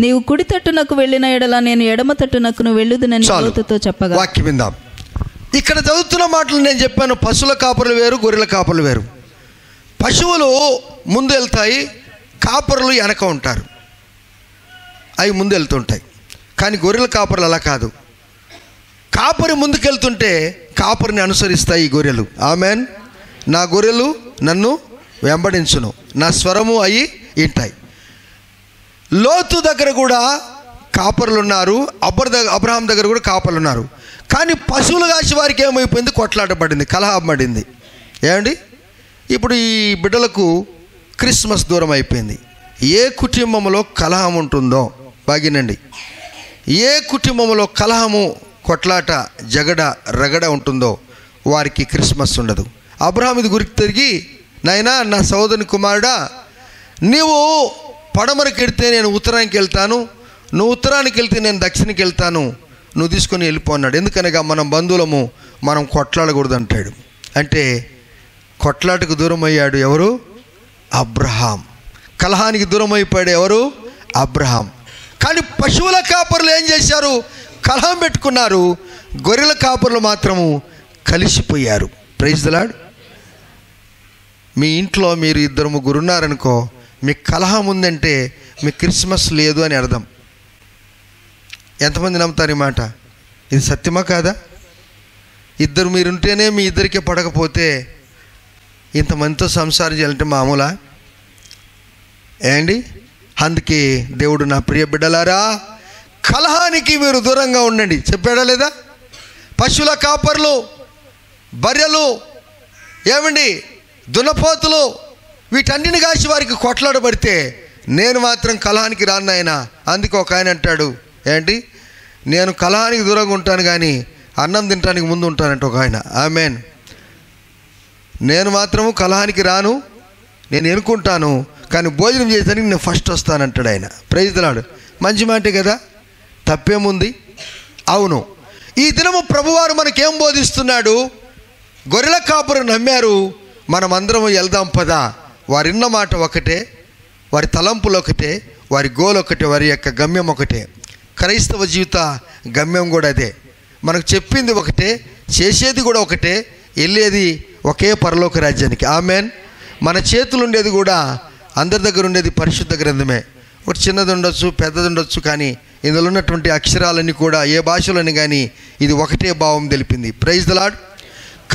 E: నీవు కుడి తట్టునకు వెళ్ళిన ఎడల నేను ఎడమ తట్టునకును వెళ్ళుదునని లోతుతో చెప్పగా.
D: వాక్యం విందాం. ఇక్కడ చదువుతున్న మాటలు నేను చెప్పాను. పశువుల కాపరులు వేరు, గొర్రెల కాపరులు వేరు. పశువులు ముందు వెళ్తాయి, కాపరులు వెనక ఉంటారు. అవి ముందు వెళ్తుంటాయి. కానీ గొర్రెల కాపరులు అలా కాదు. కాపరి ముందుకెళ్తుంటే కాపరిని అనుసరిస్తాయి ఈ గొర్రెలు. ఆమెన్. నా గొర్రెలు నన్ను వెంబడించును, నా స్వరము అయి వింటాయి. లోతు దగ్గర కూడా కాపరులు ఉన్నారు, అబ్రహాం దగ్గర కూడా కాపరులు ఉన్నారు. కానీ పశువులు కాసి వారికి ఏమైపోయింది? కొట్లాట పడింది, కలహం పడింది. ఏమండి? ఇప్పుడు ఈ బిడ్డలకు క్రిస్మస్ దూరం అయిపోయింది. ఏ కుటుంబంలో కలహం ఉంటుందో బాగినండి, ఏ కుటుంబంలో కలహము, కొట్లాట, జగడ, రగడ ఉంటుందో వారికి క్రిస్మస్ ఉండదు. అబ్రహాం ఇది గురికి తిరిగి, నాయనా నా సోదరుని కుమారుడా, నీవు పడమరకు వెళ్తే నేను ఉత్తరానికి వెళ్తాను, నువ్వు ఉత్తరానికి వెళ్తే నేను దక్షిణకి వెళ్తాను, నువ్వు తీసుకొని వెళ్ళిపో అన్నాడు. ఎందుకనగా మనం బంధువులము, మనం కొట్లాడకూడదు అంటాడు. అంటే కొట్లాటకు దూరం అయ్యాడు ఎవరు? అబ్రహాం. కలహానికి దూరం అయిపోయాడు ఎవరు? అబ్రహాం. కానీ పశువుల కాపరులు ఏం చేశారు? కలహం పెట్టుకున్నారు. గొర్రెల కాపరులు మాత్రము కలిసిపోయారు. Praise the lord. మీ ఇంట్లో మీరు 2-3 ఉన్నారనుకో, మీకు కలహం ఉందంటే మీకు క్రిస్మస్ లేదు అని అర్థం. ఎంతమంది నమ్ముతారు ఈ మాట? ఇది సత్యమా కాదా? 2 మీరుంటేనే మీ ఇద్దరికే పడకపోతే ఇంతమందితో సంసారం చేయాలంటే మామూలా? ఏండి? అందుకే దేవుడు, నా ప్రియ బిడ్డలారా, కలహానికి మీరు దూరంగా ఉండండి చెప్పాడా లేదా? పశువుల కాపర్లు, బర్రెలు, ఏమండి దున్నపోతులు, వీటన్నిటిని కాసి వారికి కొట్లాడబడితే నేను మాత్రం కలహానికి రాను ఆయన. అందుకే ఒక ఆయన అంటాడు, ఏంటి, నేను కలహానికి దూరంగా ఉంటాను కానీ అన్నం తినడానికి ముందు ఉంటానంట ఒక ఆయన. ఆమెన్. నేను మాత్రము కలహానికి రాను, నేను ఎన్నుకుంటాను, కానీ భోజనం చేసేదానికి నేను ఫస్ట్ వస్తానంటాడు ఆయన. Praise the lord. మంచి మాటే కదా, తప్పేముంది? అవును. ఈ దినము ప్రభువారు మనకేం బోధిస్తున్నాడు? గొర్రెల కాపురు నమ్మారు, మనమందరము వెళ్దాం పదా. వారిన్న మాట ఒకటే, వారి తలంపులు ఒకటే, వారి గోల్ ఒకటే, వారి యొక్క గమ్యం ఒకటే. క్రైస్తవ జీవిత గమ్యం కూడా అదే. మనకు చెప్పింది ఒకటే, చేసేది కూడా ఒకటే, వెళ్ళేది ఒకే పరలోక రాజ్యానికి. ఆమెన్. మన చేతులు ఉండేది కూడా, అందరి దగ్గర ఉండేది పరిశుద్ధ గ్రంథమే. ఒకటి చిన్నది ఉండొచ్చు, పెద్దది ఉండొచ్చు, కానీ ఇందులో ఉన్నటువంటి అక్షరాలన్నీ కూడా ఏ భాషలోని కానీ ఇది ఒకటే భావం తెలిపింది. Praise the lord.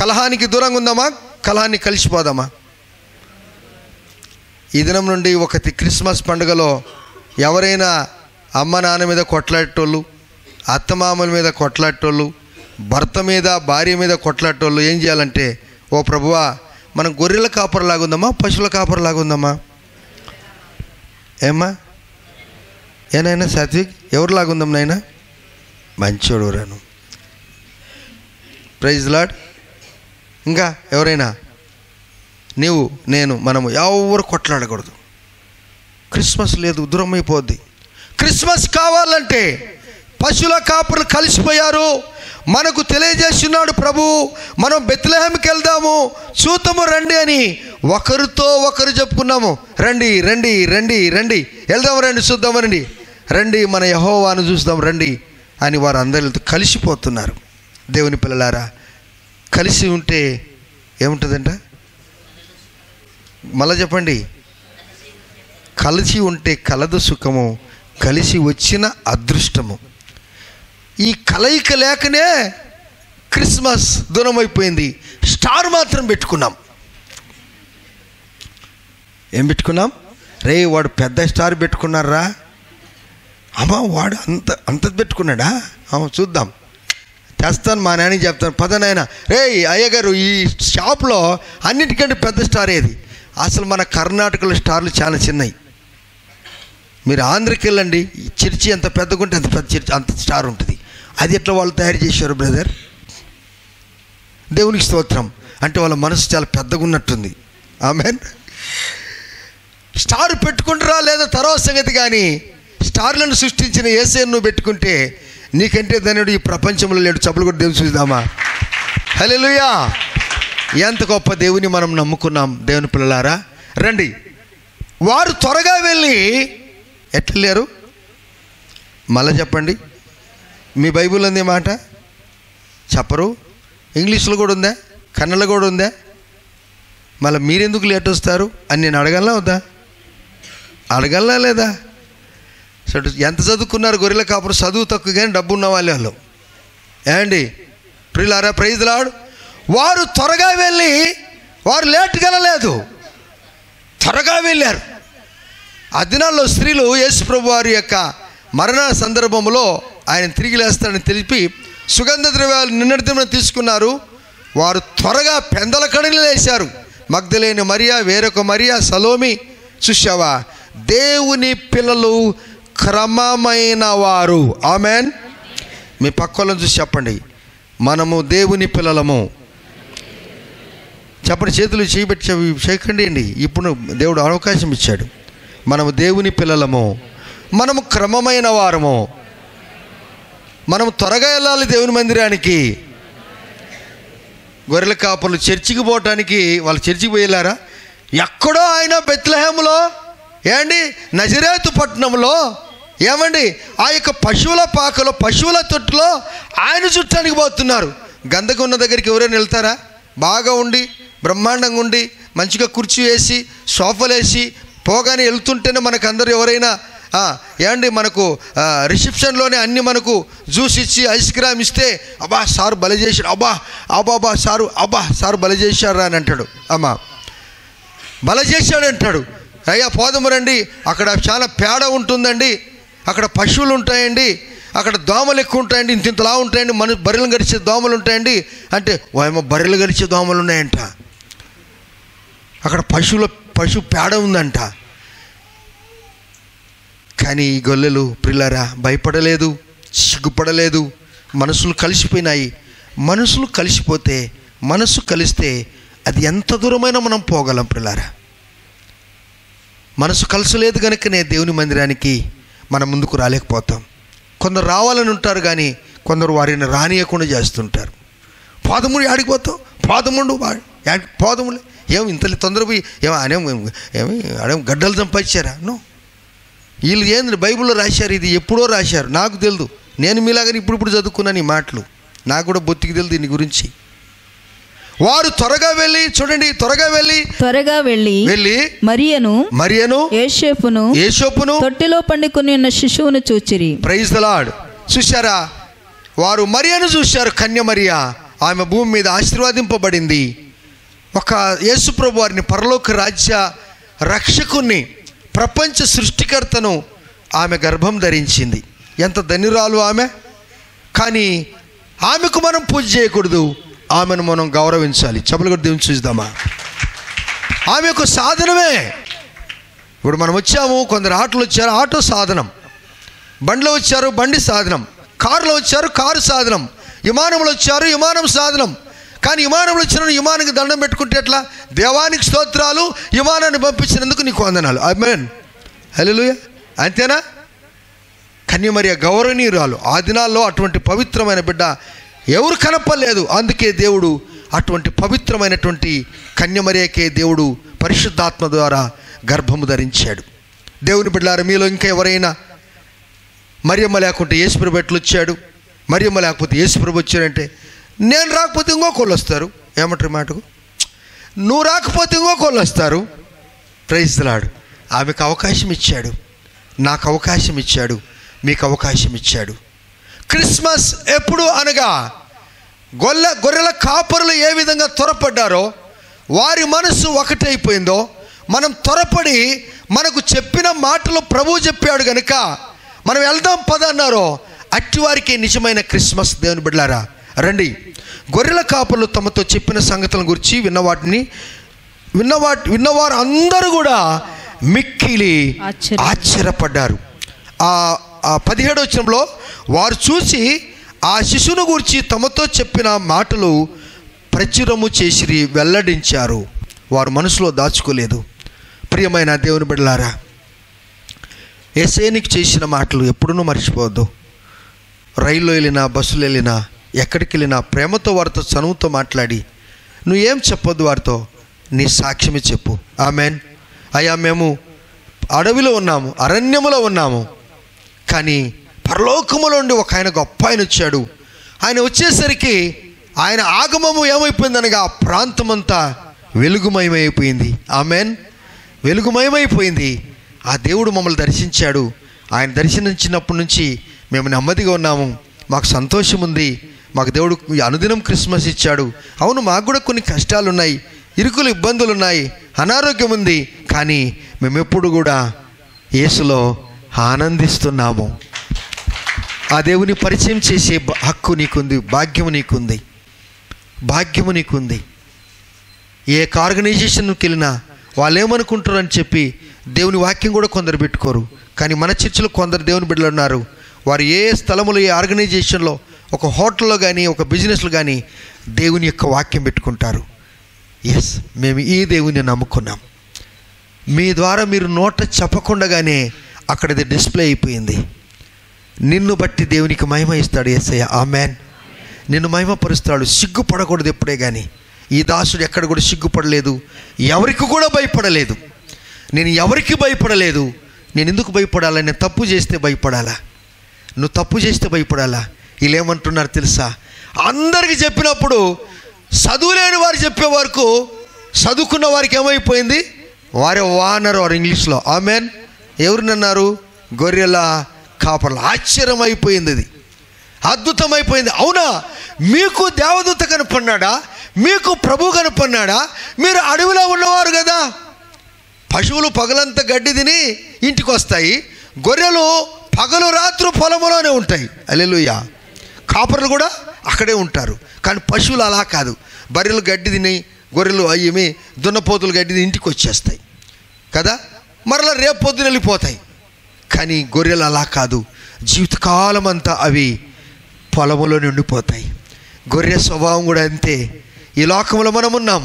D: కలహానికి దూరంగా ఉందామా? కలహాన్ని కలిసిపోదామా? ఈ దినం నుండి ఒకటి క్రిస్మస్ పండుగలో ఎవరైనా అమ్మ నాన్న మీద కొట్లాడేటోళ్ళు, అత్తమామల మీద కొట్లాడేటోళ్ళు, భర్త మీద భార్య మీద కొట్లాటోళ్ళు ఏం చేయాలంటే, ఓ ప్రభువా మనం గొర్రెల కాపరిలాగా ఉందమ్మా, పశువుల కాపరిలాగా ఉందమ్మా? ఏమ్మా ఏనాయనా సాత్విక్, ఎవరిలాగా ఉందాం నాయన? మంచోడు రాను. Praise lord. ఇంకా ఎవరైనా, నీవు నేను మనము ఎవరు కొట్లాడకూడదు. క్రిస్మస్ లేదు, దూరం అయిపోద్ది. క్రిస్మస్ కావాలంటే పశువుల కాపరులు కలిసిపోయారు. మనకు తెలియజేస్తున్నాడు ప్రభు, మనం బెత్లెహేంకి వెళ్దాము, చూద్దాము రండి అని ఒకరితో ఒకరు చెప్పుకున్నాము. రండి రండి రండి రండి, వెళ్దాము రండి, చూద్దాము రండి, రండి మన యెహోవాను చూద్దాం రండి అని వారు అందరితో కలిసిపోతున్నారు. దేవుని పిల్లలారా, కలిసి ఉంటే ఏముంటుందంట? మళ్ళా చెప్పండి. కలిసి ఉంటే కలదు సుఖము, కలిసి వచ్చిన అదృష్టము. ఈ కలయిక లేకనే క్రిస్మస్ దూరం అయిపోయింది. స్టార్ మాత్రం పెట్టుకున్నాం. ఏం పెట్టుకున్నాం? రే వాడు పెద్ద స్టార్ పెట్టుకున్నారా? అమ్మా వాడు అంత పెట్టుకున్నాడా? చూద్దాం, చేస్తాను, మా నాన్నకి చెప్తాను, పద నాయన. రే అయ్యగారు, ఈ షాప్లో అన్నిటికంటే పెద్ద స్టార్ ఏది? అసలు మన కర్ణాటకలో స్టార్లు చాలా చిన్నవి. మీరు ఆంధ్రకి వెళ్ళండి, చర్చి ఎంత పెద్దగా ఉంటే అంత పెద్ద చర్చి, అంత స్టార్ ఉంటుంది. అది ఎట్లా వాళ్ళు తయారు చేశారు బ్రదర్? దేవునికి స్తోత్రం. అంటే వాళ్ళ మనసు చాలా పెద్దగా ఉన్నట్టుంది. ఆమెన్. స్టార్ పెట్టుకుంటారా లేదా తర్వాత సంగతి, కానీ స్టార్లను సృష్టించిన యేసయ్యను నువ్వు పెట్టుకుంటే నీకంటే ధన్యుడు ఈ ప్రపంచంలో లేడు. చప్పులు కూడా దేవుని చూద్దామా? హల్లెలూయా. ఎంత గొప్ప దేవుని మనం నమ్ముకున్నాం. దేవుని పిల్లలారా రండి. వారు త్వరగా వెళ్ళి ఎట్లా లేరు? మళ్ళీ చెప్పండి. మీ బైబిల్ ఉంది మాట చెప్పరు? ఇంగ్లీష్లో కూడా ఉందా? కన్నడలో కూడా ఉందా? మళ్ళీ మీరెందుకు లేట్ వస్తారు అని నేను అడగలనా వద్దా? అడగలనా లేదా? ఎంత చదువుకున్నారు గొర్రెల కాపురు? చదువు తక్కువ కానీ డబ్బు ఉన్న వాళ్ళు. ఏమండి ప్రియులారా, ప్రైజ్ లార్డ్. వారు త్వరగా వెళ్ళి, వారు లేట్గా వెళ్ళలేదు, త్వరగా వెళ్ళారు. ఆ దినాల్లో స్త్రీలు యేసు ప్రభు వారి యొక్క మరణ సందర్భంలో ఆయన తిరిగి లేస్తాడని తెలిపి సుగంధ ద్రవ్యాలు నిన్నటి దిన తీసుకున్నారు. వారు త్వరగా పెందల కడని లేచారు. మగ్దలేని మరియా, వేరొక మరియా, సలోమి. చూశావా? దేవుని పిల్లలు క్రమమైన వారు. ఆమెన్. మీ పక్కలను చూసి చెప్పండి, మనము దేవుని పిల్లలము. చెప్పండి, చేతులు చేయబెట్టి చేయకండి అండి. ఇప్పుడు దేవుడు అవకాశం ఇచ్చాడు. మనము దేవుని పిల్లలము, మనము క్రమమైన వారము, మనము త్వరగా వెళ్ళాలి దేవుని మందిరానికి. గొర్రెల కాపర్లు చర్చికి పోవటానికి వాళ్ళు చర్చికి పోయేలారా? ఎక్కడో ఆయన బెత్లెహేములో, ఏమండి నజరేతు పట్టణంలో, ఏమండి ఆ యొక్క పశువుల పాకలో, పశువుల తొట్టులో ఆయన చుట్టానికి పోతున్నారు. గందగా ఉన్న దగ్గరికి ఎవరైనా వెళ్తారా? బాగా ఉండి బ్రహ్మాండంగా ఉండి మంచిగా కుర్చీ వేసి సోఫాలు వేసి పోగానే వెళ్తుంటేనే మనకు అందరూ ఎవరైనా ఏమండి మనకు రిసెప్షన్లోనే అన్నీ మనకు జ్యూస్ ఇచ్చి ఐస్ క్రీమ్ ఇస్తే, అబ్బా సారు బలి చేశాడు, అబ్బా సారు బలి చేశారా అని అంటాడు. అమ్మా బలి చేశాడు అంటాడు. అయ్యా పోదము రండి, అక్కడ చాలా పేడ ఉంటుందండి, అక్కడ పశువులు ఉంటాయండి, అక్కడ దోమలు ఎక్కువ ఉంటాయండి, ఇంతలా ఉంటాయండి, బర్రెలు గడిచే దోమలు ఉంటాయండి అంటే, ఓ బర్రెలు గడిచే దోమలు ఉన్నాయంట, అక్కడ పశు పేడ ఉందంట. కానీ ఈ గొల్లలు ప్రిల్లరా భయపడలేదు, సిగ్గుపడలేదు. మనసులు కలిసిపోయినాయి. మనసులు కలిసిపోతే, మనసు కలిస్తే అది ఎంత దూరమైనా మనం పోగలం ప్రిల్లారా. మనసు కలసలేదు కనుకనే దేవుని మందిరానికి మనం ముందుకు రాలేకపోతాం. కొందరు రావాలని ఉంటారు కానీ కొందరు వారిని రానియకుండా చేస్తుంటారు. పాదముడు ఆడిపోతాం, పాదముండు పాదములే ఏం ఇంత తొందర పోయి ఏమి గడ్డలు సంపాదించారా? నో, వీళ్ళు ఏంది బైబిల్లో రాశారు, ఇది ఎప్పుడో రాశారు, నాకు తెలియదు. నేను మీలాగానే ఇప్పుడు చదువుకున్నాను ఈ మాటలు, నాకు కూడా బొత్తికి తెలియదు దీని గురించి. వారు త్వరగా వెళ్ళి, చూడండి, త్వరగా వెళ్ళి మరియను యేసోపును
E: తొట్టిలో పండుకొని ఉన్న శిశువును చూచిరి.
D: Praise the lord. చూశారా? వారు మరియను చూశారు, కన్య మరియా. ఆమె భూమి మీద ఆశీర్వాదింపబడింది. ఒక యేసుప్రభు వారిని, పరలోక రాజ్య రక్షకుణ్ణి, ప్రపంచ సృష్టికర్తను ఆమె గర్భం ధరించింది. ఎంత ధన్యురాలు ఆమె. కానీ ఆమెకు మనం పూజ చేయకూడదు, ఆమెను మనం గౌరవించాలి. చెప్పులు కూడా దేవుని చూద్దామా? ఆమె ఒక సాధనమే. ఇప్పుడు మనం వచ్చాము, కొందరు ఆటోలు వచ్చారు, ఆటో సాధనం. బండ్లో వచ్చారు, బండి సాధనం. కారులో వచ్చారు, కారు సాధనం. విమానంలో వచ్చారు, విమానం సాధనం. కానీ విమానంలో వచ్చిన విమానానికి దండం పెట్టుకుంటే ఎట్లా? దేవానికి స్తోత్రాలు, విమానాన్ని పంపించినందుకు నీకు వందనాలు. ఆమేన్, హల్లెలూయా. అంతేనా? కన్యమరియ గౌరవనీయురాలు. ఆ దినాల్లో అటువంటి పవిత్రమైన బిడ్డ ఎవరు కనపడలేదు. అందుకే దేవుడు అటువంటి పవిత్రమైనటువంటి కన్యమరియకే దేవుడు పరిశుద్ధాత్మ ద్వారా గర్భము ధరించాడు. దేవుని బిడ్డలారా, మీలో ఇంకా ఎవరైనా మరియమ్మ లేకుంటే యేసుప్రభు ఎట్లు వచ్చాడు, మరియమ్మ లేకపోతే యేసుప్రభు వచ్చాడంటే, నేను రాకపోతే ఇంకొకళ్ళు వస్తారు. ఏమంటారు మాటకు? నువ్వు రాకపోతే ఇంకొకళ్ళు వస్తారు. Praise the lord. ఆమెకు అవకాశం ఇచ్చాడు, నాకు అవకాశం ఇచ్చాడు, మీకు అవకాశం ఇచ్చాడు. క్రిస్మస్ ఎప్పుడు అనగా గొర్రెల కాపరులు ఏ విధంగా త్వరపడ్డారో, వారి మనసు ఒకటైపోయిందో, మనం త్వరపడి మనకు చెప్పిన మాటలు ప్రభువు చెప్పాడు కనుక మనం వెళ్దాం పద అన్నారో, అట్టి వారికి నిజమైన క్రిస్మస్. దేవుని బిడ్డలారా రండి. గొర్రెల కాపరులు తమతో చెప్పిన సంగతుల గురించి విన్నవారు అందరూ కూడా మిక్కిలి ఆశ్చర్యపడ్డారు. ఆ 17వ వచనంలో వారు చూసి ఆ శిశువును గురించి తమతో చెప్పిన మాటలు ప్రచురము చేసి వెల్లడించారు. వారు మనసులో దాచుకోలేదు. ప్రియమైన దేవుని బిడ్డలారా, యేసేనికి చేసిన మాటలు ఎప్పుడూ మర్చిపోవద్దు. రైల్లో వెళ్ళినా, బస్సులో వెళ్ళినా, ఎక్కడికి వెళ్ళినా ప్రేమతో వారితో, చనువుతో మాట్లాడి నువ్వేం చెప్పొద్దు వారితో, నీ సాక్ష్యమే చెప్పు. ఆమేన్. అయ్యా, మేము అడవిలో ఉన్నాము, అరణ్యములో ఉన్నాము, కానీ పరలోకములో నుండి ఒక ఆయన గొప్ప ఆయన వచ్చాడు. ఆయన వచ్చేసరికి ఆయన ఆగమము ఏమైపోయిందనగా ప్రాంతమంతా వెలుగుమయమైపోయింది. ఆమేన్. వెలుగుమయమైపోయింది. ఆ దేవుడు మమ్మల్ని దర్శించాడు. ఆయన దర్శించినప్పటి నుంచి మేము నెమ్మదిగా ఉన్నాము, మాకు సంతోషం ఉంది. మాకు దేవుడు అనుదినం క్రిస్మస్ ఇచ్చాడు. అవును, మాకు కూడా కొన్ని కష్టాలు ఉన్నాయి, ఇరుకులు ఇబ్బందులు ఉన్నాయి, అనారోగ్యం ఉంది, కానీ మేము ఎప్పుడు కూడా యేసులో ఆనందిస్తున్నాము. ఆ దేవుని పరిచయం చేసే హక్కు నీకుంది, భాగ్యము నీకుంది, భాగ్యము నీకుంది. ఏ ఆర్గనైజేషన్కి వెళ్ళినా వాళ్ళు ఏమనుకుంటారు అని చెప్పి దేవుని వాక్యం కూడా కొందరు పెట్టుకోరు. కానీ మన చర్చిలో కొందరు దేవుని బిడ్డలు ఉన్నారు. వారు ఏ స్థలములో, ఏ ఆర్గనైజేషన్లో, ఒక హోటల్లో కానీ, ఒక బిజినెస్లో కానీ దేవుని యొక్క వాక్యం పెట్టుకుంటారు. ఎస్, మేము ఈ దేవుని నమ్ముకున్నాం. మీ ద్వారా మీరు నోట చెప్పకుండానే అక్కడ ఇది డిస్ప్లే అయిపోయింది. నిన్ను బట్టి దేవునికి మహిమ ఇస్తాడు యేసయ్య. ఆమేన్. నిన్ను మహిమపరుస్తాడు. సిగ్గుపడకూడదు ఎప్పుడే కానీ. ఈ దాసుడు ఎక్కడ కూడా సిగ్గుపడలేదు, ఎవరికి కూడా భయపడలేదు. నేను ఎవరికి భయపడలేదు. నేను ఎందుకు భయపడాలా? నేను తప్పు చేస్తే భయపడాలా? నువ్వు తప్పు చేస్తే భయపడాలా? వీళ్ళు ఏమంటున్నారు తెలుసా? అందరికి చెప్పినప్పుడు చదువు లేని వారు చెప్పే వరకు చదువుకున్న వారికి ఏమైపోయింది? వారే వానరు, వారు ఇంగ్లీష్లో. ఆమేన్. ఎవరినన్నారు? గొర్రెల కాపర్లు. ఆశ్చర్యం అయిపోయింది, అది అద్భుతమైపోయింది. అవునా, మీకు దేవదూత కనపడినాడా? మీకు ప్రభు కనపడినాడా? మీరు అడవిలో ఉన్నవారు కదా. పశువులు పగలంతా గడ్డి తిని ఇంటికి వస్తాయి, గొర్రెలు పగలు రాత్రు పొలములోనే ఉంటాయి. హల్లెలూయా. కాపర్లు కూడా అక్కడే ఉంటారు. కానీ పశువులు అలా కాదు. బర్రెలు గడ్డి తిని, గొర్రెలు అయ్యేమి దున్నపోతులు గడ్డి తిని ఇంటికి వచ్చేస్తాయి కదా, మరలా రేపు పొద్దున వెళ్ళిపోతాయి. కానీ గొర్రెలు అలా కాదు, జీవితకాలం అంతా అవి పొలములో నిండిపోతాయి. గొర్రె స్వభావం కూడా అంతే. ఈ లోకంలో మనం ఉన్నాం.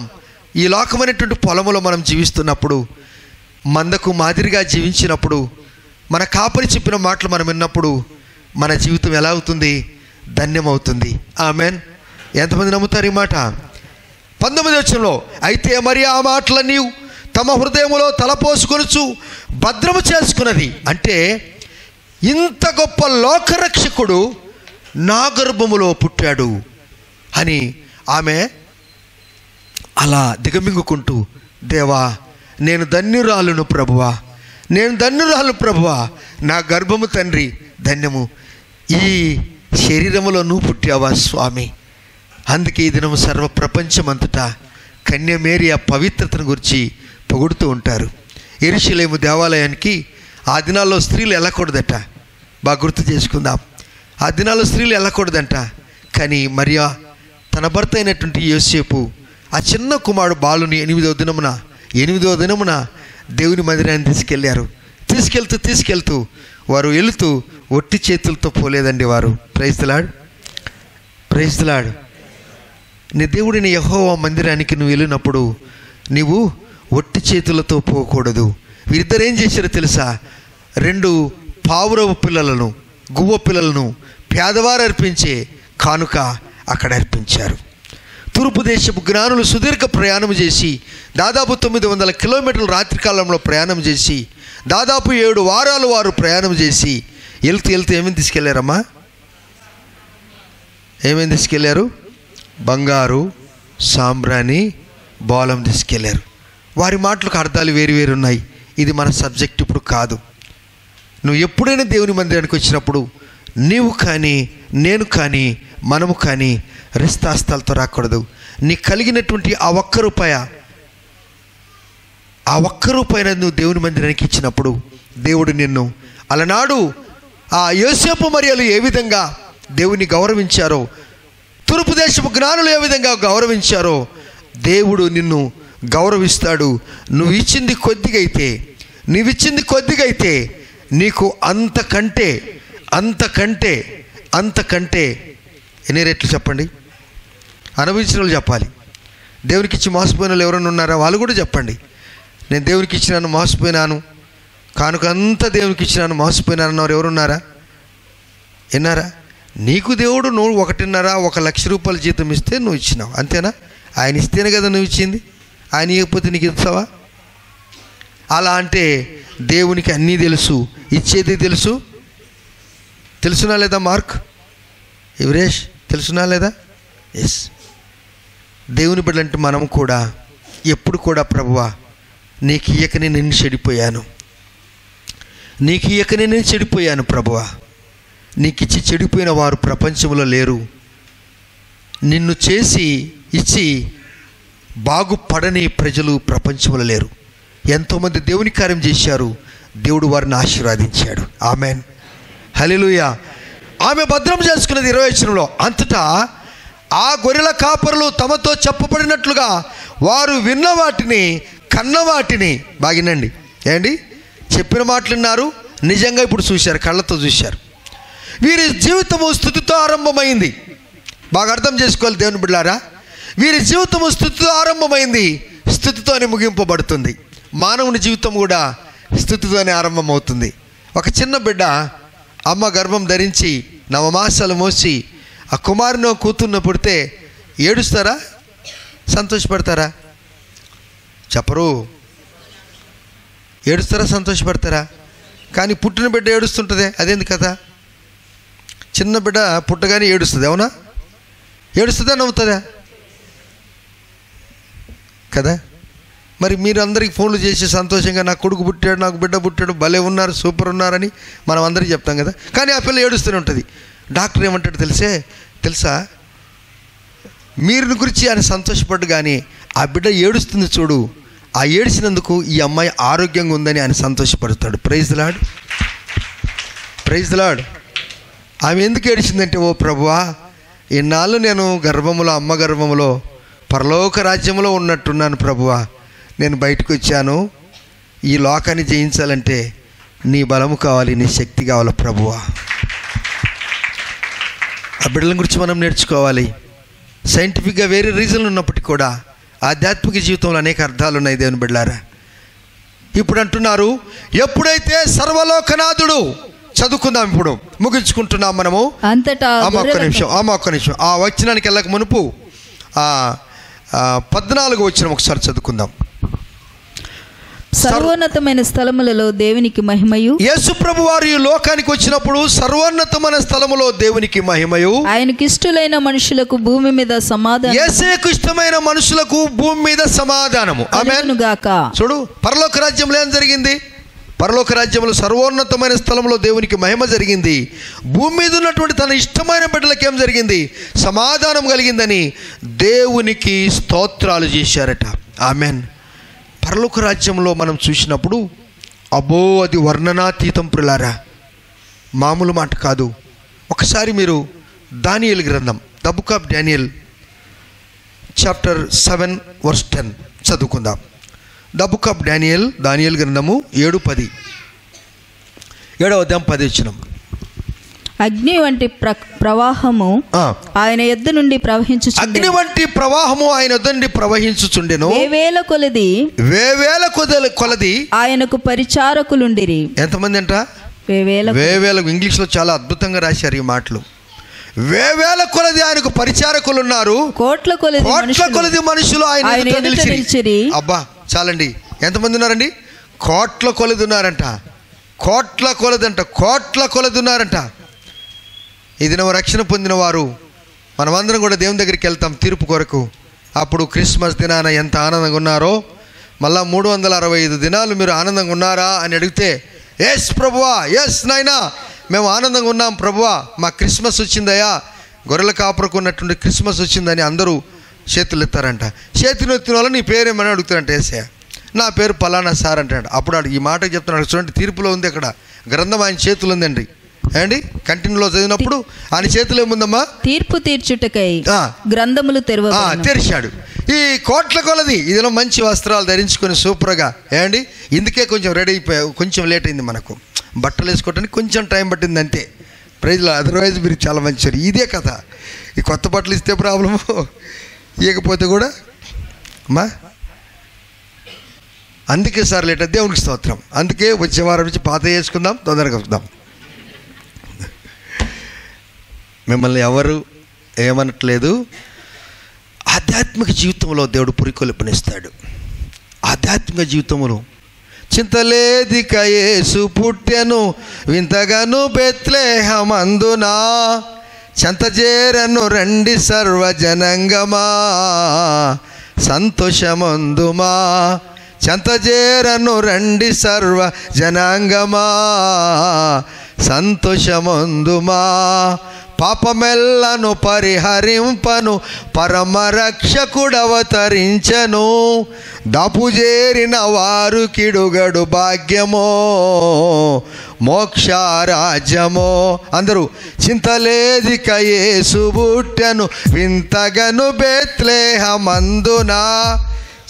D: ఈ లోకమైనటువంటి పొలములో మనం జీవిస్తున్నప్పుడు, మందకు మాదిరిగా జీవించినప్పుడు, మన కాపరి చెప్పిన మాటలు మనం విన్నప్పుడు మన జీవితం ఎలా అవుతుంది? ధన్యమవుతుంది. ఆమేన్. ఎంతమంది నమ్ముతారు ఈ మాట? 19వ వచనంలో, అయితే మరి ఆ మాటలన్నీ తమ హృదయములో తలపోసుకొనుచు భద్రము చేసుకున్నది. అంటే ఇంత గొప్ప లోకరక్షకుడు నా గర్భములో పుట్టాడు అని ఆమె అలా దిగమింగుకుంటూ, దేవా నేను ధన్యురాలును ప్రభువా, నేను ధన్యురాలు ప్రభువా, నా గర్భము తండ్రి ధన్యము, ఈ శరీరములో నువ్వు పుట్టావా స్వామి. అందుకే ఈ దినము సర్వ ప్రపంచమంతటా కన్యమేరీ ఆ పవిత్రతను గురించి పొగుడుతూ ఉంటారు. యెరూషలేము దేవాలయానికి ఆ దినాల్లో స్త్రీలు వెళ్ళకూడదట. బాగా గుర్తు చేసుకుందాం. ఆ దినాల్లో స్త్రీలు వెళ్ళకూడదంట. కానీ మరియా తన భర్త అయినటువంటి యోసేపు ఆ చిన్న కుమారుడు బాలుని 8వ దినమున దేవుని మందిరాన్ని తీసుకెళ్తూ వారు వెళుతూ ఒట్టి చేతులతో పోలేదండి వారు. Praise the lord. నీ దేవుడిని యెహోవా మందిరానికి నువ్వు వెళ్ళినప్పుడు నీవు ఒట్టి చేతులతో పోకూడదు. వీరిద్దరు ఏం చేశారో తెలుసా? 2 పావురపు పిల్లలను, గువ్వ పిల్లలను పేదవారు అర్పించే కానుక అక్కడ అర్పించారు. తూర్పు దేశపు జ్ఞానులు సుదీర్ఘ ప్రయాణం చేసి దాదాపు 900 కిలోమీటర్లు రాత్రికాలంలో ప్రయాణం చేసి దాదాపు 7 వారాలు వారు ప్రయాణం చేసి వెళ్తూ ఏమేమి తీసుకెళ్లారమ్మా? ఏమేమి తీసుకెళ్లారు? బంగారు, సాంబ్రాణి, బోలం తీసుకెళ్లారు. వారి మాటలకు అర్థాలు వేరు ఉన్నాయి. ఇది మన సబ్జెక్ట్ ఇప్పుడు కాదు. నువ్వు ఎప్పుడైనా దేవుని మందిరానికి వచ్చినప్పుడు నీవు కానీ, నేను కానీ, మనము కానీ రిస్తాస్తాలతో రాకూడదు. నీకు కలిగినటువంటి ఆ ఒక్క రూపాయి నువ్వు దేవుని మందిరానికి ఇచ్చినప్పుడు దేవుడు నిన్ను అలనాడు ఆ యోసేపు మరియలు ఏ విధంగా దేవుని గౌరవించారో, తూర్పు దేశపు జ్ఞానులు ఏ విధంగా గౌరవించారో దేవుడు నిన్ను గౌరవిస్తాడు. నువ్వు ఇచ్చింది కొద్దిగా అయితే నీకు అంతకంటే ఎన్ని రెట్లు చెప్పండి? అనుభవించిన వాళ్ళు చెప్పాలి. దేవునికి ఇచ్చి మోసపోయిన వాళ్ళు ఎవరైనా ఉన్నారా? వాళ్ళు కూడా చెప్పండి. నేను దేవునికి ఇచ్చినాను, మోసపోయినాను, కానుక అంతా దేవునికి ఇచ్చినాను, మోసపోయినాను అన్నవారు ఎవరున్నారా? విన్నారా? నీకు దేవుడు నువ్వు 1.5 లక్ష రూపాయల జీతం ఇస్తే నువ్వు ఇచ్చినావు, అంతేనా? ఆయన ఇస్తేనే కదా నువ్వు ఇచ్చింది. ఆయన ఇవ్వకపోతే నీకు ఇస్తావా? అలా అంటే దేవునికి అన్నీ తెలుసు, ఇచ్చేది తెలుసునా లేదా? మార్క్, ఎవరేష్ తెలుసునా లేదా? ఎస్. దేవుని బిడ్డలంటే మనం కూడా ఎప్పుడు కూడా ప్రభువా నీకు ఇయ్యకనే నేను చెడిపోయాను ప్రభువా, నీకు ఇచ్చి చెడిపోయిన వారు ప్రపంచంలో లేరు. నిన్ను చేసి ఇచ్చి బాగుపడని ప్రజలు ప్రపంచంలో లేరు. ఎంతోమంది దేవుని కార్యం చేశారు, దేవుడు వారిని ఆశీర్వదించాడు. ఆమెన్, హల్లెలూయా. ఆమె భద్రం చేసుకున్నది 20వ వచనంలో. అంతటా ఆ గొర్రెల కాపరులు తమతో చెప్పబడినట్లుగా వారు విన్న వాటిని, కన్న వాటిని, బాగినండి ఏండి చెప్పిన మాటలు విన్నారు, నిజంగా ఇప్పుడు చూశారు, కళ్ళతో చూశారు. వీరి జీవితము స్తుతితో ఆరంభమైంది. బాగా అర్థం చేసుకోవాలి దేవుని బిడ్డలారా. వీరి జీవితము స్తుతితో ఆరంభమైంది, స్తుతితోనే ముగింపబడుతుంది. మానవుని జీవితం కూడా స్తుతితోనే ఆరంభమవుతుంది. ఒక చిన్న బిడ్డ అమ్మ గర్భం ధరించి 9 మాసాలు మోసి ఆ కుమారుని కూతుర్ను పుడితే ఏడుస్తారా, సంతోషపడతారా? చెప్పరు. ఏడుస్తారా, సంతోషపడతారా? కానీ పుట్టిన బిడ్డ ఏడుస్తుంటుంది. అదేంది కదా? చిన్న బిడ్డ పుట్టగానే ఏడుస్తుంది, అవునా? ఏడుస్తుందా, నవ్వుతుందా కదా? మరి మీరు అందరికీ ఫోన్లు చేసి సంతోషంగా నాకు కొడుకు పుట్టాడు, నాకు బిడ్డ పుట్టాడు, భలే ఉన్నారు, సూపర్ ఉన్నారని మనం అందరికీ చెప్తాం కదా. కానీ ఆ పిల్ల ఏడుస్తూనే ఉంటుంది. డాక్టర్ ఏమంటాడు తెలుసా? మీరు గురించి ఆయన సంతోషపడ్డు, కానీ ఆ బిడ్డ ఏడుస్తుంది చూడు, ఆ ఏడ్చినందుకు ఈ అమ్మాయి ఆరోగ్యంగా ఉందని ఆయన సంతోషపడతాడు. Praise the lord. ఆమె ఎందుకు ఏడిచిందంటే, ఓ ప్రభువా, ఇన్నాళ్ళు నేను అమ్మ గర్భములో పరలోక రాజ్యంలో ఉన్నట్టున్నాను ప్రభువా, నేను బయటకు వచ్చాను. ఈ లోకాన్ని జయించాలంటే నీ బలము కావాలి, నీ శక్తి కావాలి ప్రభువా. ఆ బిడ్డల గురించి మనం నేర్చుకోవాలి. సైంటిఫిక్గా వేరే రీజన్లు ఉన్నప్పటికీ కూడా ఆధ్యాత్మిక జీవితంలో అనేక అర్థాలు ఉన్నాయి దేవుని బిడ్డలారా. ఇప్పుడు అంటున్నారు, ఎప్పుడైతే సర్వలోకనాథుడు, చదువుకుందాం, ఇప్పుడు ముగించుకుంటున్నాం మనము.
E: అంతటా
D: ఒక్క నిమిషం ఆ వచనానికి వెళ్ళక మునుపు 14వ వచనం ఒకసారి చదువుకుందాం.
E: సర్వోన్నతమైన స్థలములలో దేవునికి మహిమయు.
D: యేసు ప్రభు వారు ఈ లోకానికి వచ్చినప్పుడు సర్వోన్నతమైన స్థలములో దేవునికి మహిమయు,
E: ఆయనకి ఇష్టమైన మనుషులకు భూమి మీద సమాధానం.
D: యేసుకు ఇష్టమైన మనుషులకు భూమి మీద సమాధానము. ఆమేన్ గాక. చూడు, పరలోక రాజ్యంలో ఏం జరిగింది? పరలోక రాజ్యంలో సర్వోన్నతమైన స్థలంలో దేవునికి మహిమ జరిగింది. భూమి మీద ఉన్నటువంటి తన ఇష్టమైన బిడ్డలకు ఏం జరిగింది? సమాధానం కలిగిందని దేవునికి స్తోత్రాలు చేశారట. ఆమెన్. పరలోక రాజ్యంలో మనం చూసినప్పుడు అబ్బో, అది వర్ణనాతీతం ప్రియులారా, మామూలు మాట కాదు. ఒకసారి మీరు దానియేలు గ్రంథం the book of Daniel chapter 7 verse 10 చదువుకుందాం. ద బుక్ ఆఫ్ డానియల్, దానియేలు గ్రంథము 7:10, 7వ అధ్యాయం 10 వచనం.
E: అగ్ని వంటి ప్రవాహము ఆయన యొద్ద నుండి ప్రవహించుచుండెను.
D: అగ్ని వంటి ప్రవాహము ఆయన యొద్ద నుండి ప్రవహించుచుండెను.
E: వేవేల కొలది ఆయనకు పరిచారకులుండిరి.
D: ఎంతమంది అంట?
E: వేవేల.
D: ఇంగ్లీష్లో చాలా అద్భుతంగా రాశారు ఈ మాటలు. వేవేల కొలది ఆయనకు పరిచారకులు ఉన్నారు, కోట్ల కొలది మనుషులు ఆయన నిలిచిరి. అబ్బా చాలండి, ఎంతమంది ఉన్నారండి? కోట్ల కొలది ఉన్నారంట. కోట్ల కొలది ఉన్నారంట. ఇది నువ్వు రక్షణ పొందిన వారు మనమందరం కూడా దేవుని దగ్గరికి వెళ్తాం తీర్పు కొరకు. అప్పుడు క్రిస్మస్ దినాన ఎంత ఆనందంగా ఉన్నారో, మళ్ళా 365 దినాలు మీరు ఆనందంగా ఉన్నారా అని అడిగితే, ఎస్ ప్రభువా, ఎస్ నాయనా మేము ఆనందంగా ఉన్నాం ప్రభువా, మా క్రిస్మస్ వచ్చిందయ్యా, గొర్రెల కాపురకు ఉన్నటువంటి క్రిస్మస్ వచ్చిందని అందరూ చేతులు ఎత్తారంట. చేతులు ఎత్తిన వాళ్ళు నీ పేరేమని అడుగుతారంట. ఏసయ్య నా పేరు పలానా సార్ అంటాడు. అప్పుడు ఈ మాట చెప్తున్నాడు చూడండి, తీర్పులో ఉంది అక్కడ, గ్రంథం ఆయన చేతులు ఉందండి. ఏండి కంటిన్యూలో చదివినప్పుడు ఆయన చేతులు ఏముందమ్మా? తీర్పు
E: తీర్చుటకై గ్రంథములు
D: తెరిచాడు. ఈ కోట్ల కొలది ఇదిలో మంచి వస్త్రాలు ధరించుకొని సూపర్గా ఏండి, ఇందుకే కొంచెం రెడీ అయిపోయావు, కొంచెం లేట్ అయింది మనకు బట్టలు వేసుకోవడానికి, కొంచెం టైం పట్టింది అంతే. ప్రైజ్లో అదర్వైజ్ మీరు చాలా మంచివారు. ఇదే కథ. ఈ కొత్త బట్టలు ఇస్తే ప్రాబ్లము, ఇవ్వకపోతే కూడా అమ్మా అందుకే సార్ లేట్. దేవునికి స్తోత్రం. అందుకే వచ్చే వారం నుంచి పాత వేసుకుందాం, తొందరగా వద్దాం. మిమ్మల్ని ఎవరు ఏమనట్లేదు. ఆధ్యాత్మిక జీవితంలో దేవుడు పురికొల్పునిస్తాడు. ఆధ్యాత్మిక జీవితంలో చింతలేదిక యేసు పుట్టెను వింతగాను బెత్లెహేమందునా, చెంతజేరను రండి సర్వజనంగమా సంతోషమందుమా, చెంతజేరను రండి సర్వ జనాంగమా సంతోషమందుమా, పాపమెల్లను పరిహరింపను పరమరక్షకుడవతరించను, దాపుజేరిన వారు కిడుగడు భాగ్యమో మోక్షరాజ్యమో. అందరూ చింతలేదిక యేసు పుట్టెను వింతగను బెత్లెహేమందునా.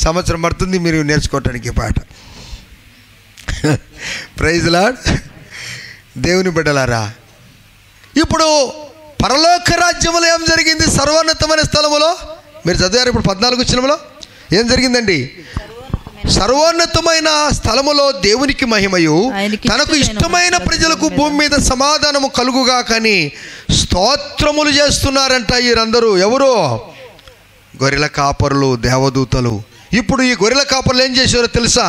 D: సంవత్సరం పడుతుంది మీరు నేర్చుకోవటానికి పాట. Praise lord. దేవుని బిడ్డలారా, ఇప్పుడు పరలోక రాజ్యములో ఏం జరిగింది? సర్వోన్నతమైన స్థలములో మీరు చదివారు ఇప్పుడు 14 వచనంలో ఏం జరిగిందండి? సర్వోన్నతమైన స్థలములో దేవునికి మహిమయు తనకు ఇష్టమైన ప్రజలకు భూమి మీద సమాధానము కలుగుగా కానీ స్తోత్రములు చేస్తున్నారంట వీరందరూ. ఎవరు? గొర్రెల కాపరులు, దేవదూతలు. ఇప్పుడు ఈ గొర్రెల కాపరులు ఏం చేశారో తెలుసా?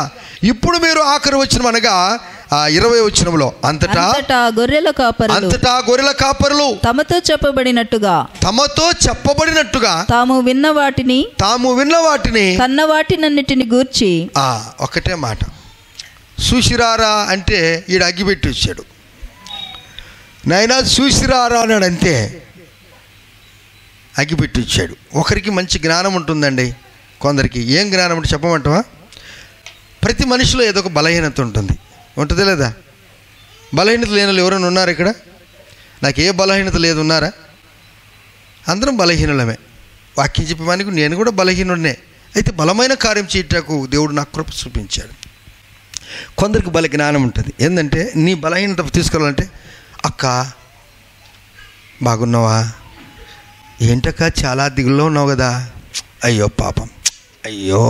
D: ఇప్పుడు మీరు ఆఖరి వచనం అనగా 20వ వచనంలో అంతటా గొర్రెల కాపరులు
E: తమతో చెప్పబడినట్టుగా
D: తాము విన్న వాటిని
E: కన్న వాటినన్నిటిని గూర్చి
D: ఒకటే మాట చూసిరారా అంటే ఈడ అగ్గిపెట్టి వచ్చాడు. నాయనా చూసిరారా అన్నాడు అంతే, అగ్గిపెట్టి వచ్చాడు. ఒకరికి మంచి జ్ఞానం ఉంటుందండి, కొందరికి ఏం జ్ఞానం అంటే చెప్పమంటావా? ప్రతి మనిషిలో ఏదో ఒక బలహీనత ఉంటుంది, ఉంటుందా లేదా? బలహీనత లేని వాళ్ళు ఎవరైనా ఉన్నారు ఇక్కడ? నాకు ఏ బలహీనత లేదు, ఉన్నారా? అందరం బలహీనులమే. వాక్యం చెప్పేవానికి నేను కూడా బలహీనుడినే. అయితే బలమైన కార్యం చేయటకు దేవుడు నాకు కృప చూపించాడు. కొందరికి బల జ్ఞానం ఉంటుంది. ఏంటంటే నీ బలహీనత తీసుకెళ్ళాలంటే, అక్క బాగున్నావా? ఏంటక్క చాలా దిగుల్లో ఉన్నావు కదా? అయ్యో పాపం, అయ్యో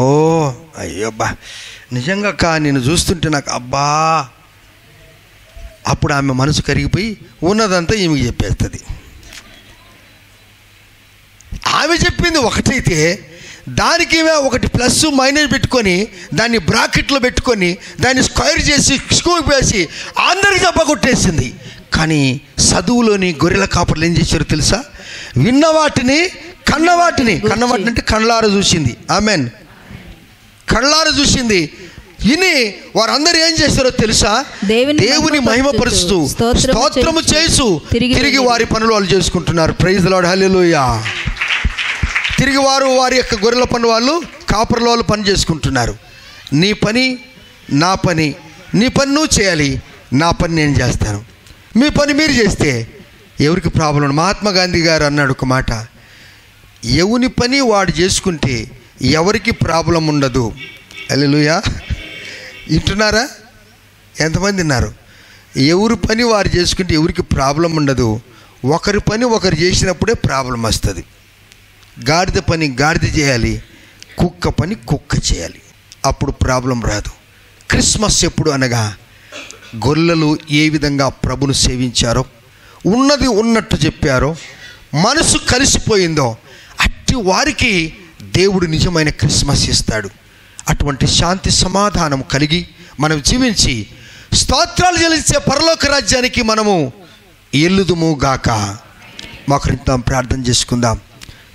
D: బా నిజంగా అక్క నేను చూస్తుంటే నాకు అబ్బా. అప్పుడు ఆమె మనసు కరిగిపోయి ఉన్నదంతా ఈమెకి చెప్పేస్తుంది. ఆమె చెప్పింది ఒకటైతే దానికి ఒకటి ప్లస్ మైనస్ పెట్టుకొని దాన్ని బ్రాకెట్లో పెట్టుకొని దాన్ని స్క్వేర్ చేసి స్కూల్ వేసి అందరికి చెప్పగొట్టేసింది. కానీ చదువులోని గొర్రెల కాపర్లు ఏం చేశారో తెలుసా? విన్నవాటిని కన్నవాటిని అంటే కళ్ళార చూసింది. ఆమెన్. కళ్ళార చూసింది. ఇని వారందరూ ఏం చేస్తారో తెలుసా? దేవుని మహిమపరుస్తూ స్తోత్రము చేస్తూ తిరిగి వారి పనులు వాళ్ళు చేసుకుంటున్నారు. ప్రైజ్ ది లార్డ్, హల్లెలూయా. తిరిగి వారి యొక్క గొర్రెల పని వాళ్ళు కాపర్ల వాళ్ళు పని చేసుకుంటున్నారు. నీ పని నా పని, నీ పని నువ్వు చేయాలి, నా పని నేను చేస్తాను. మీ పని మీరు చేస్తే ఎవరికి ప్రాబ్లం? మహాత్మా గాంధీ గారు అన్నాడు ఒక మాట, ఎవని పని వాడు చేసుకుంటే ఎవరికి ప్రాబ్లం ఉండదు. హల్లెలూయా. వింటున్నారా? ఎంతమంది ఉన్నారు? ఎవరి పని వారు చేసుకుంటే ఎవరికి ప్రాబ్లం ఉండదు. ఒకరి పని ఒకరు చేసినప్పుడే ప్రాబ్లం వస్తుంది. గాడిద పని గాడిద చేయాలి, కుక్క పని కుక్క చేయాలి, అప్పుడు ప్రాబ్లం రాదు. క్రిస్మస్ ఎప్పుడు అనగా గొర్రెలు ఏ విధంగా ప్రభును సేవించారో, ఉన్నది ఉన్నట్టు చెప్పారో, మనసు కలిసిపోయిందో అట్టి వారికి దేవుడు నిజమైన క్రిస్మస్ ఇస్తాడు. అటువంటి శాంతి సమాధానం కలిగి మనం జీవించి స్తోత్రాలు చెల్లించే పరలోక రాజ్యానికి మనము ఎల్లుదుము గాక. మోకరించుదాం, ప్రార్థన చేసుకుందాం.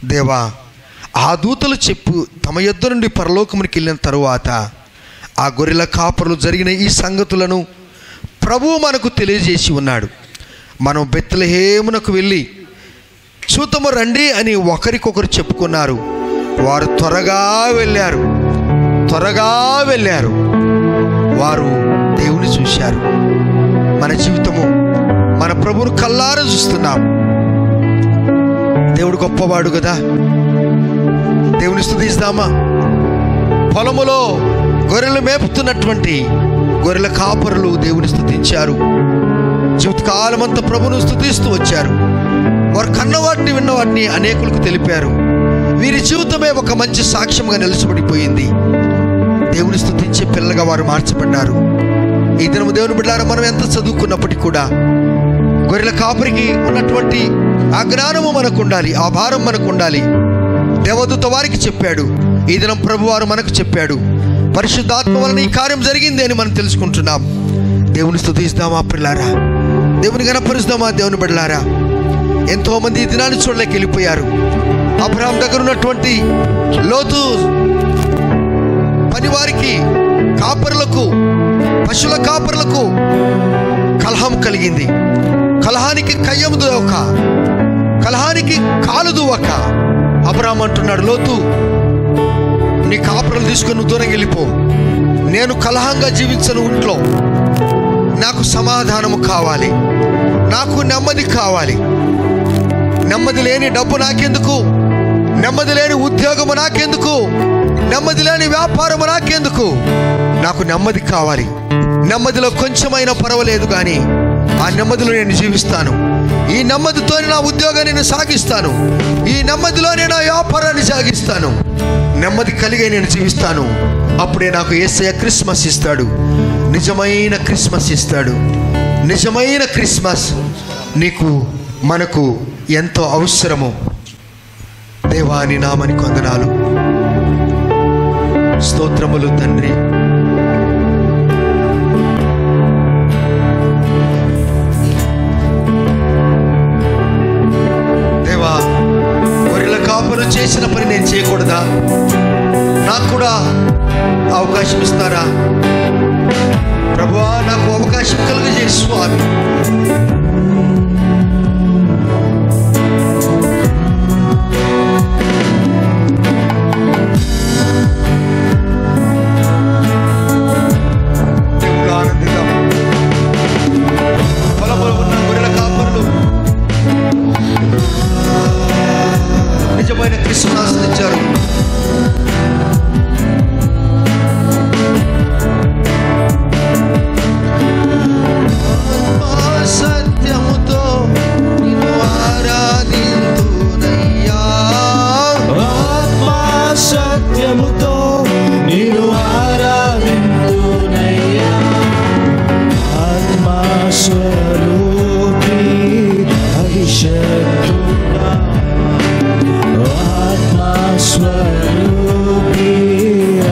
D: దేవా, ఆ దూతలు తమ యొద్ద నుండి పరలోకమునికి వెళ్ళిన తరువాత ఆ గొర్రెల కాపరులు జరిగిన ఈ సంగతులను ప్రభువు మనకు తెలియజేసి ఉన్నాడు. మనం బెత్లెహేమునకు వెళ్ళి చూతము రండి అని ఒకరికొకరు చెప్పుకున్నారు. వారు త్వరగా వెళ్ళారు. వారు దేవుని చూశారు. మన జీవితము మన ప్రభువును కల్లారా చూస్తున్నాం. దేవుడు గొప్పవాడు కదా. దేవుని స్తుతిస్తామా? పొలములో గొర్రెలు మేపుతున్నటువంటి గొర్రెల కాపరులు దేవుని స్తుతించారు. జీవితకాలం అంతా ప్రభువును స్తుతిస్తూ వచ్చారు. వారు కన్న వాటిని విన్న వాటిని అనేకులకు తెలిపారు. వీరి జీవితమే ఒక మంచి సాక్ష్యంగా నిలిచిపడిపోయింది. దేవుని స్తుతించే పిల్లలుగా వారు మార్చబడ్డారు. ఈ దినము దేవుని బిడ్డలారా, మనం ఎంత చదువుకున్నప్పటికీ కూడా గొర్రెల కాపరికి ఉన్నటువంటి ఆ జ్ఞానము మనకు ఉండాలి, ఆ భారం మనకు ఉండాలి. దేవదూత వారికి చెప్పాడు, ఈ దినం ప్రభువారు మనకు చెప్పాడు. పరిశుద్ధాత్మ వలన ఈ కార్యం జరిగింది అని మనం తెలుసుకుంటున్నాం. దేవుని స్తుతిస్తామా పిల్లారా? దేవుని గణపరుస్తామా దేవుని బిడ్డలారా? ఎంతోమంది ఈ దినాన్ని చూడలేక వెళ్ళిపోయారు. అబ్రహాం దగ్గర ఉన్నటువంటి లోతు పనివారికి, కాపరులకు, పశువుల కాపరులకు కలహం కలిగింది. కలహానికి కయ్యము దువ్వక, కలహానికి కాలు దువ్వక అబ్రహాం అంటున్నాడు, లోతు, నీ కాపరులు తీసుకొని నువ్వు దూరం వెళ్ళిపో. నేను కలహంగా జీవించను. ఇంట్లో నాకు సమాధానము కావాలి, నాకు నెమ్మది కావాలి. నెమ్మది లేని డబ్బు నాకెందుకు? నెమ్మది లేని ఉద్యోగము నాకెందుకు? నెమ్మది లేని వ్యాపారము నాకెందుకు? నాకు నెమ్మది కావాలి. నెమ్మదిలో కొంచెమైనా పర్వాలేదు, కానీ ఆ నెమ్మదిలో నేను జీవిస్తాను. ఈ నెమ్మదితో నా ఉద్యోగాన్ని నేను సాగిస్తాను. ఈ నెమ్మదిలోనే నా వ్యాపారాన్ని సాగిస్తాను. నెమ్మది కలిగే నేను జీవిస్తాను. అప్పుడే నాకు యేసయ్య క్రిస్మస్ ఇస్తాడు. నిజమైన క్రిస్మస్ ఇస్తాడు. నిజమైన క్రిస్మస్ నీకు మనకు ఎంతో అవసరము. దేవాని నామానికి వందనాలు, స్తోత్రములు తండ్రి. దేవా, గొర్రెల కాపరు చేసిన పని నేను చేయకూడదా? నాకు కూడా అవకాశం ఇస్తారా ప్రభువా? నాకు అవకాశం కలుగజేయి స్వామి. నిజమైన క్రిస్మస్ ఇచ్చారు. సత్యముతో నిన్ను ఆరాధింతునయ్యా,
C: సత్యముతో నిన్ను ఆరాధింతునయ్యా. ఆత్మస్వరూపి అభిషేకుడా, ఆత్మస్వరూపి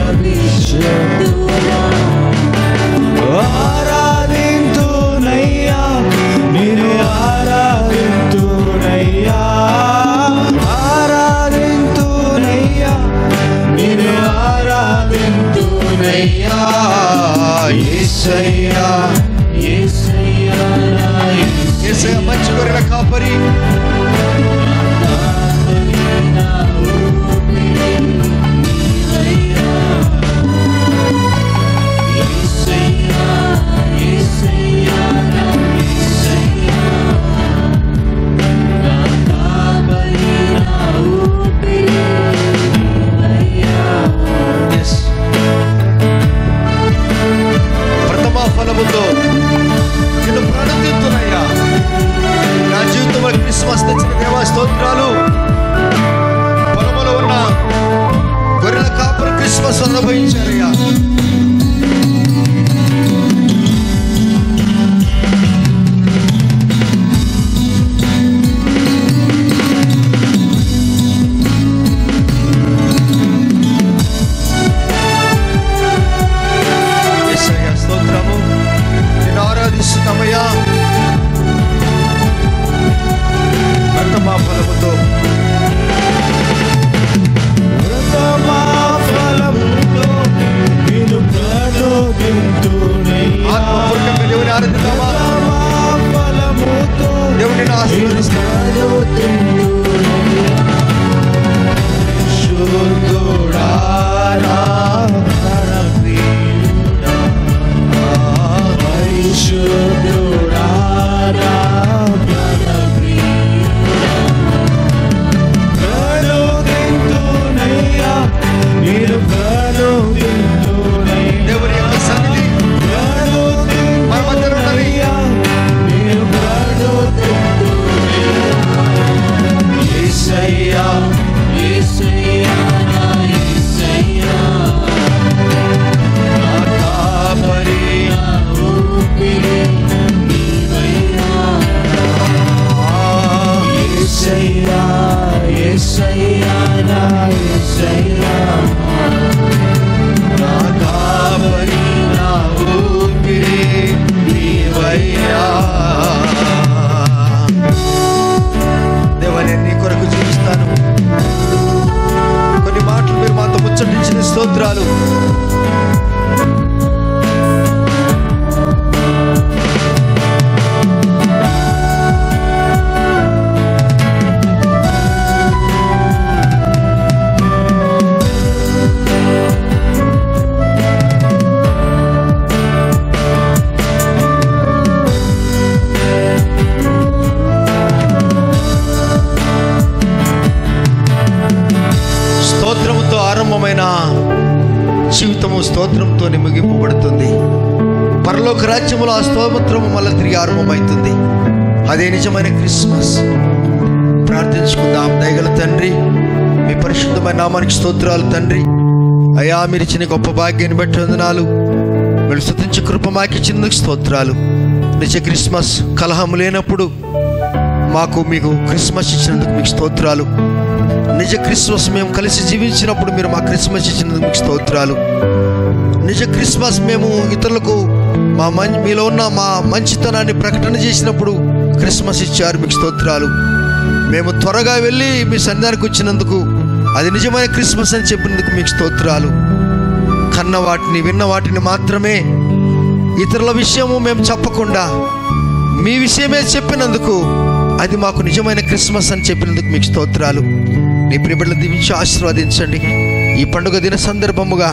C: అభిషేకుడా, ఆరాధింతునయ్యా, నిన్ను ఆరాధింతునయ్యా, ఆరాధింతునయ్యా, నిన్ను ఆరాధింతునయ్యా. యేసయ్యా, యేసయ్యా,
D: యేసయ్య మంచి గొర్రెల కాపరి. నేను ప్రారంభిస్తున్నాయ్యా. నా జీవితంలో క్రిస్మస్ తెచ్చిన దేవా స్తోత్రాలు. పొలంలో ఉన్న గొర్రెల కాపురు క్రిస్మస్ అనుభవించారయ్యా. స్తోత్రము. నేను ఆరాధిస్తున్నామయ్యా. ప్రథమ ఫలముతో ఆత్మపూర్వకంగా దేవుని ఆరాధిద్దామా? దేవుని ఆశీర్వదిస్తాడు. దేవుని యొక్క సన్నిధి మన మధ్యలో ఉన్నది. దేవా, నేను నీ కొరకు జీవిస్తాను. కొన్ని మాటలు మీరు మాతో ముచ్చటించిన స్తోత్రాలు. స్తోత్రముతో ఆరంభమైన జీవితము స్తోత్రంతోనే ముగింపబడుతుంది. పరలోక రాజ్యములో ఆ స్తోత్రము మళ్ళీ తిరిగి ఆరంభమవుతుంది. అదే నిజమైన క్రిస్మస్. ప్రార్థించుకుందాం. దయగల తండ్రి, మీ పరిశుద్ధమైన నామానికి స్తోత్రాలు తండ్రి. అయ్యా, మీరు ఇచ్చిన గొప్ప భాగ్యాన్ని బట్టి వందనాలు. మీరు స్తుతించే కృప మాకు ఇచ్చినందుకు స్తోత్రాలు. నిజ క్రిస్మస్ కలహం లేనప్పుడు మాకు మీకు క్రిస్మస్ ఇచ్చినందుకు మీకు స్తోత్రాలు. నిజ క్రిస్మస్ మేము కలిసి జీవించినప్పుడు మీరు మా క్రిస్మస్ ఇచ్చినందుకు మీకు స్తోత్రాలు. నిజ క్రిస్మస్ మేము ఇతరులకు మీలో ఉన్న మా మంచితనాన్ని ప్రకటన చేసినప్పుడు క్రిస్మస్ ఇచ్చారు, మీకు స్తోత్రాలు. మేము త్వరగా వెళ్ళి మీ సన్నిధానికి వచ్చినందుకు అది నిజమైన క్రిస్మస్ అని చెప్పినందుకు మీకు స్తోత్రాలు. కన్న వాటిని విన్న వాటిని మాత్రమే ఇతరుల విషయము మేము చెప్పకుండా మీ విషయమే చెప్పినందుకు అది మాకు నిజమైన క్రిస్మస్ అని చెప్పినందుకు మీకు స్తోత్రాలు. నీ ప్రియబిడ్డలు దీవించి ఆశీర్వదించండి. ఈ పండుగ దిన సందర్భముగా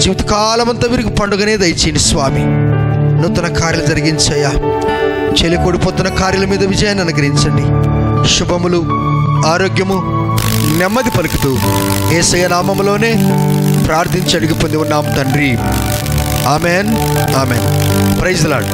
D: జీవితకాలమంతా వీరికి పండుగనే దయచేయండి స్వామి. నూతన కార్యాలు జరిగించయ్యా. చెలికొడిపోతున్న కార్యాల మీద విజయాన్ని అనుగ్రహించండి. శుభములు, ఆరోగ్యము, నెమ్మది పలుకుతూ యేసయ్య నామములోనే ప్రార్థించి అడిగి పొంది ఉన్నాం తండ్రి. Amen, amen. Praise the lord.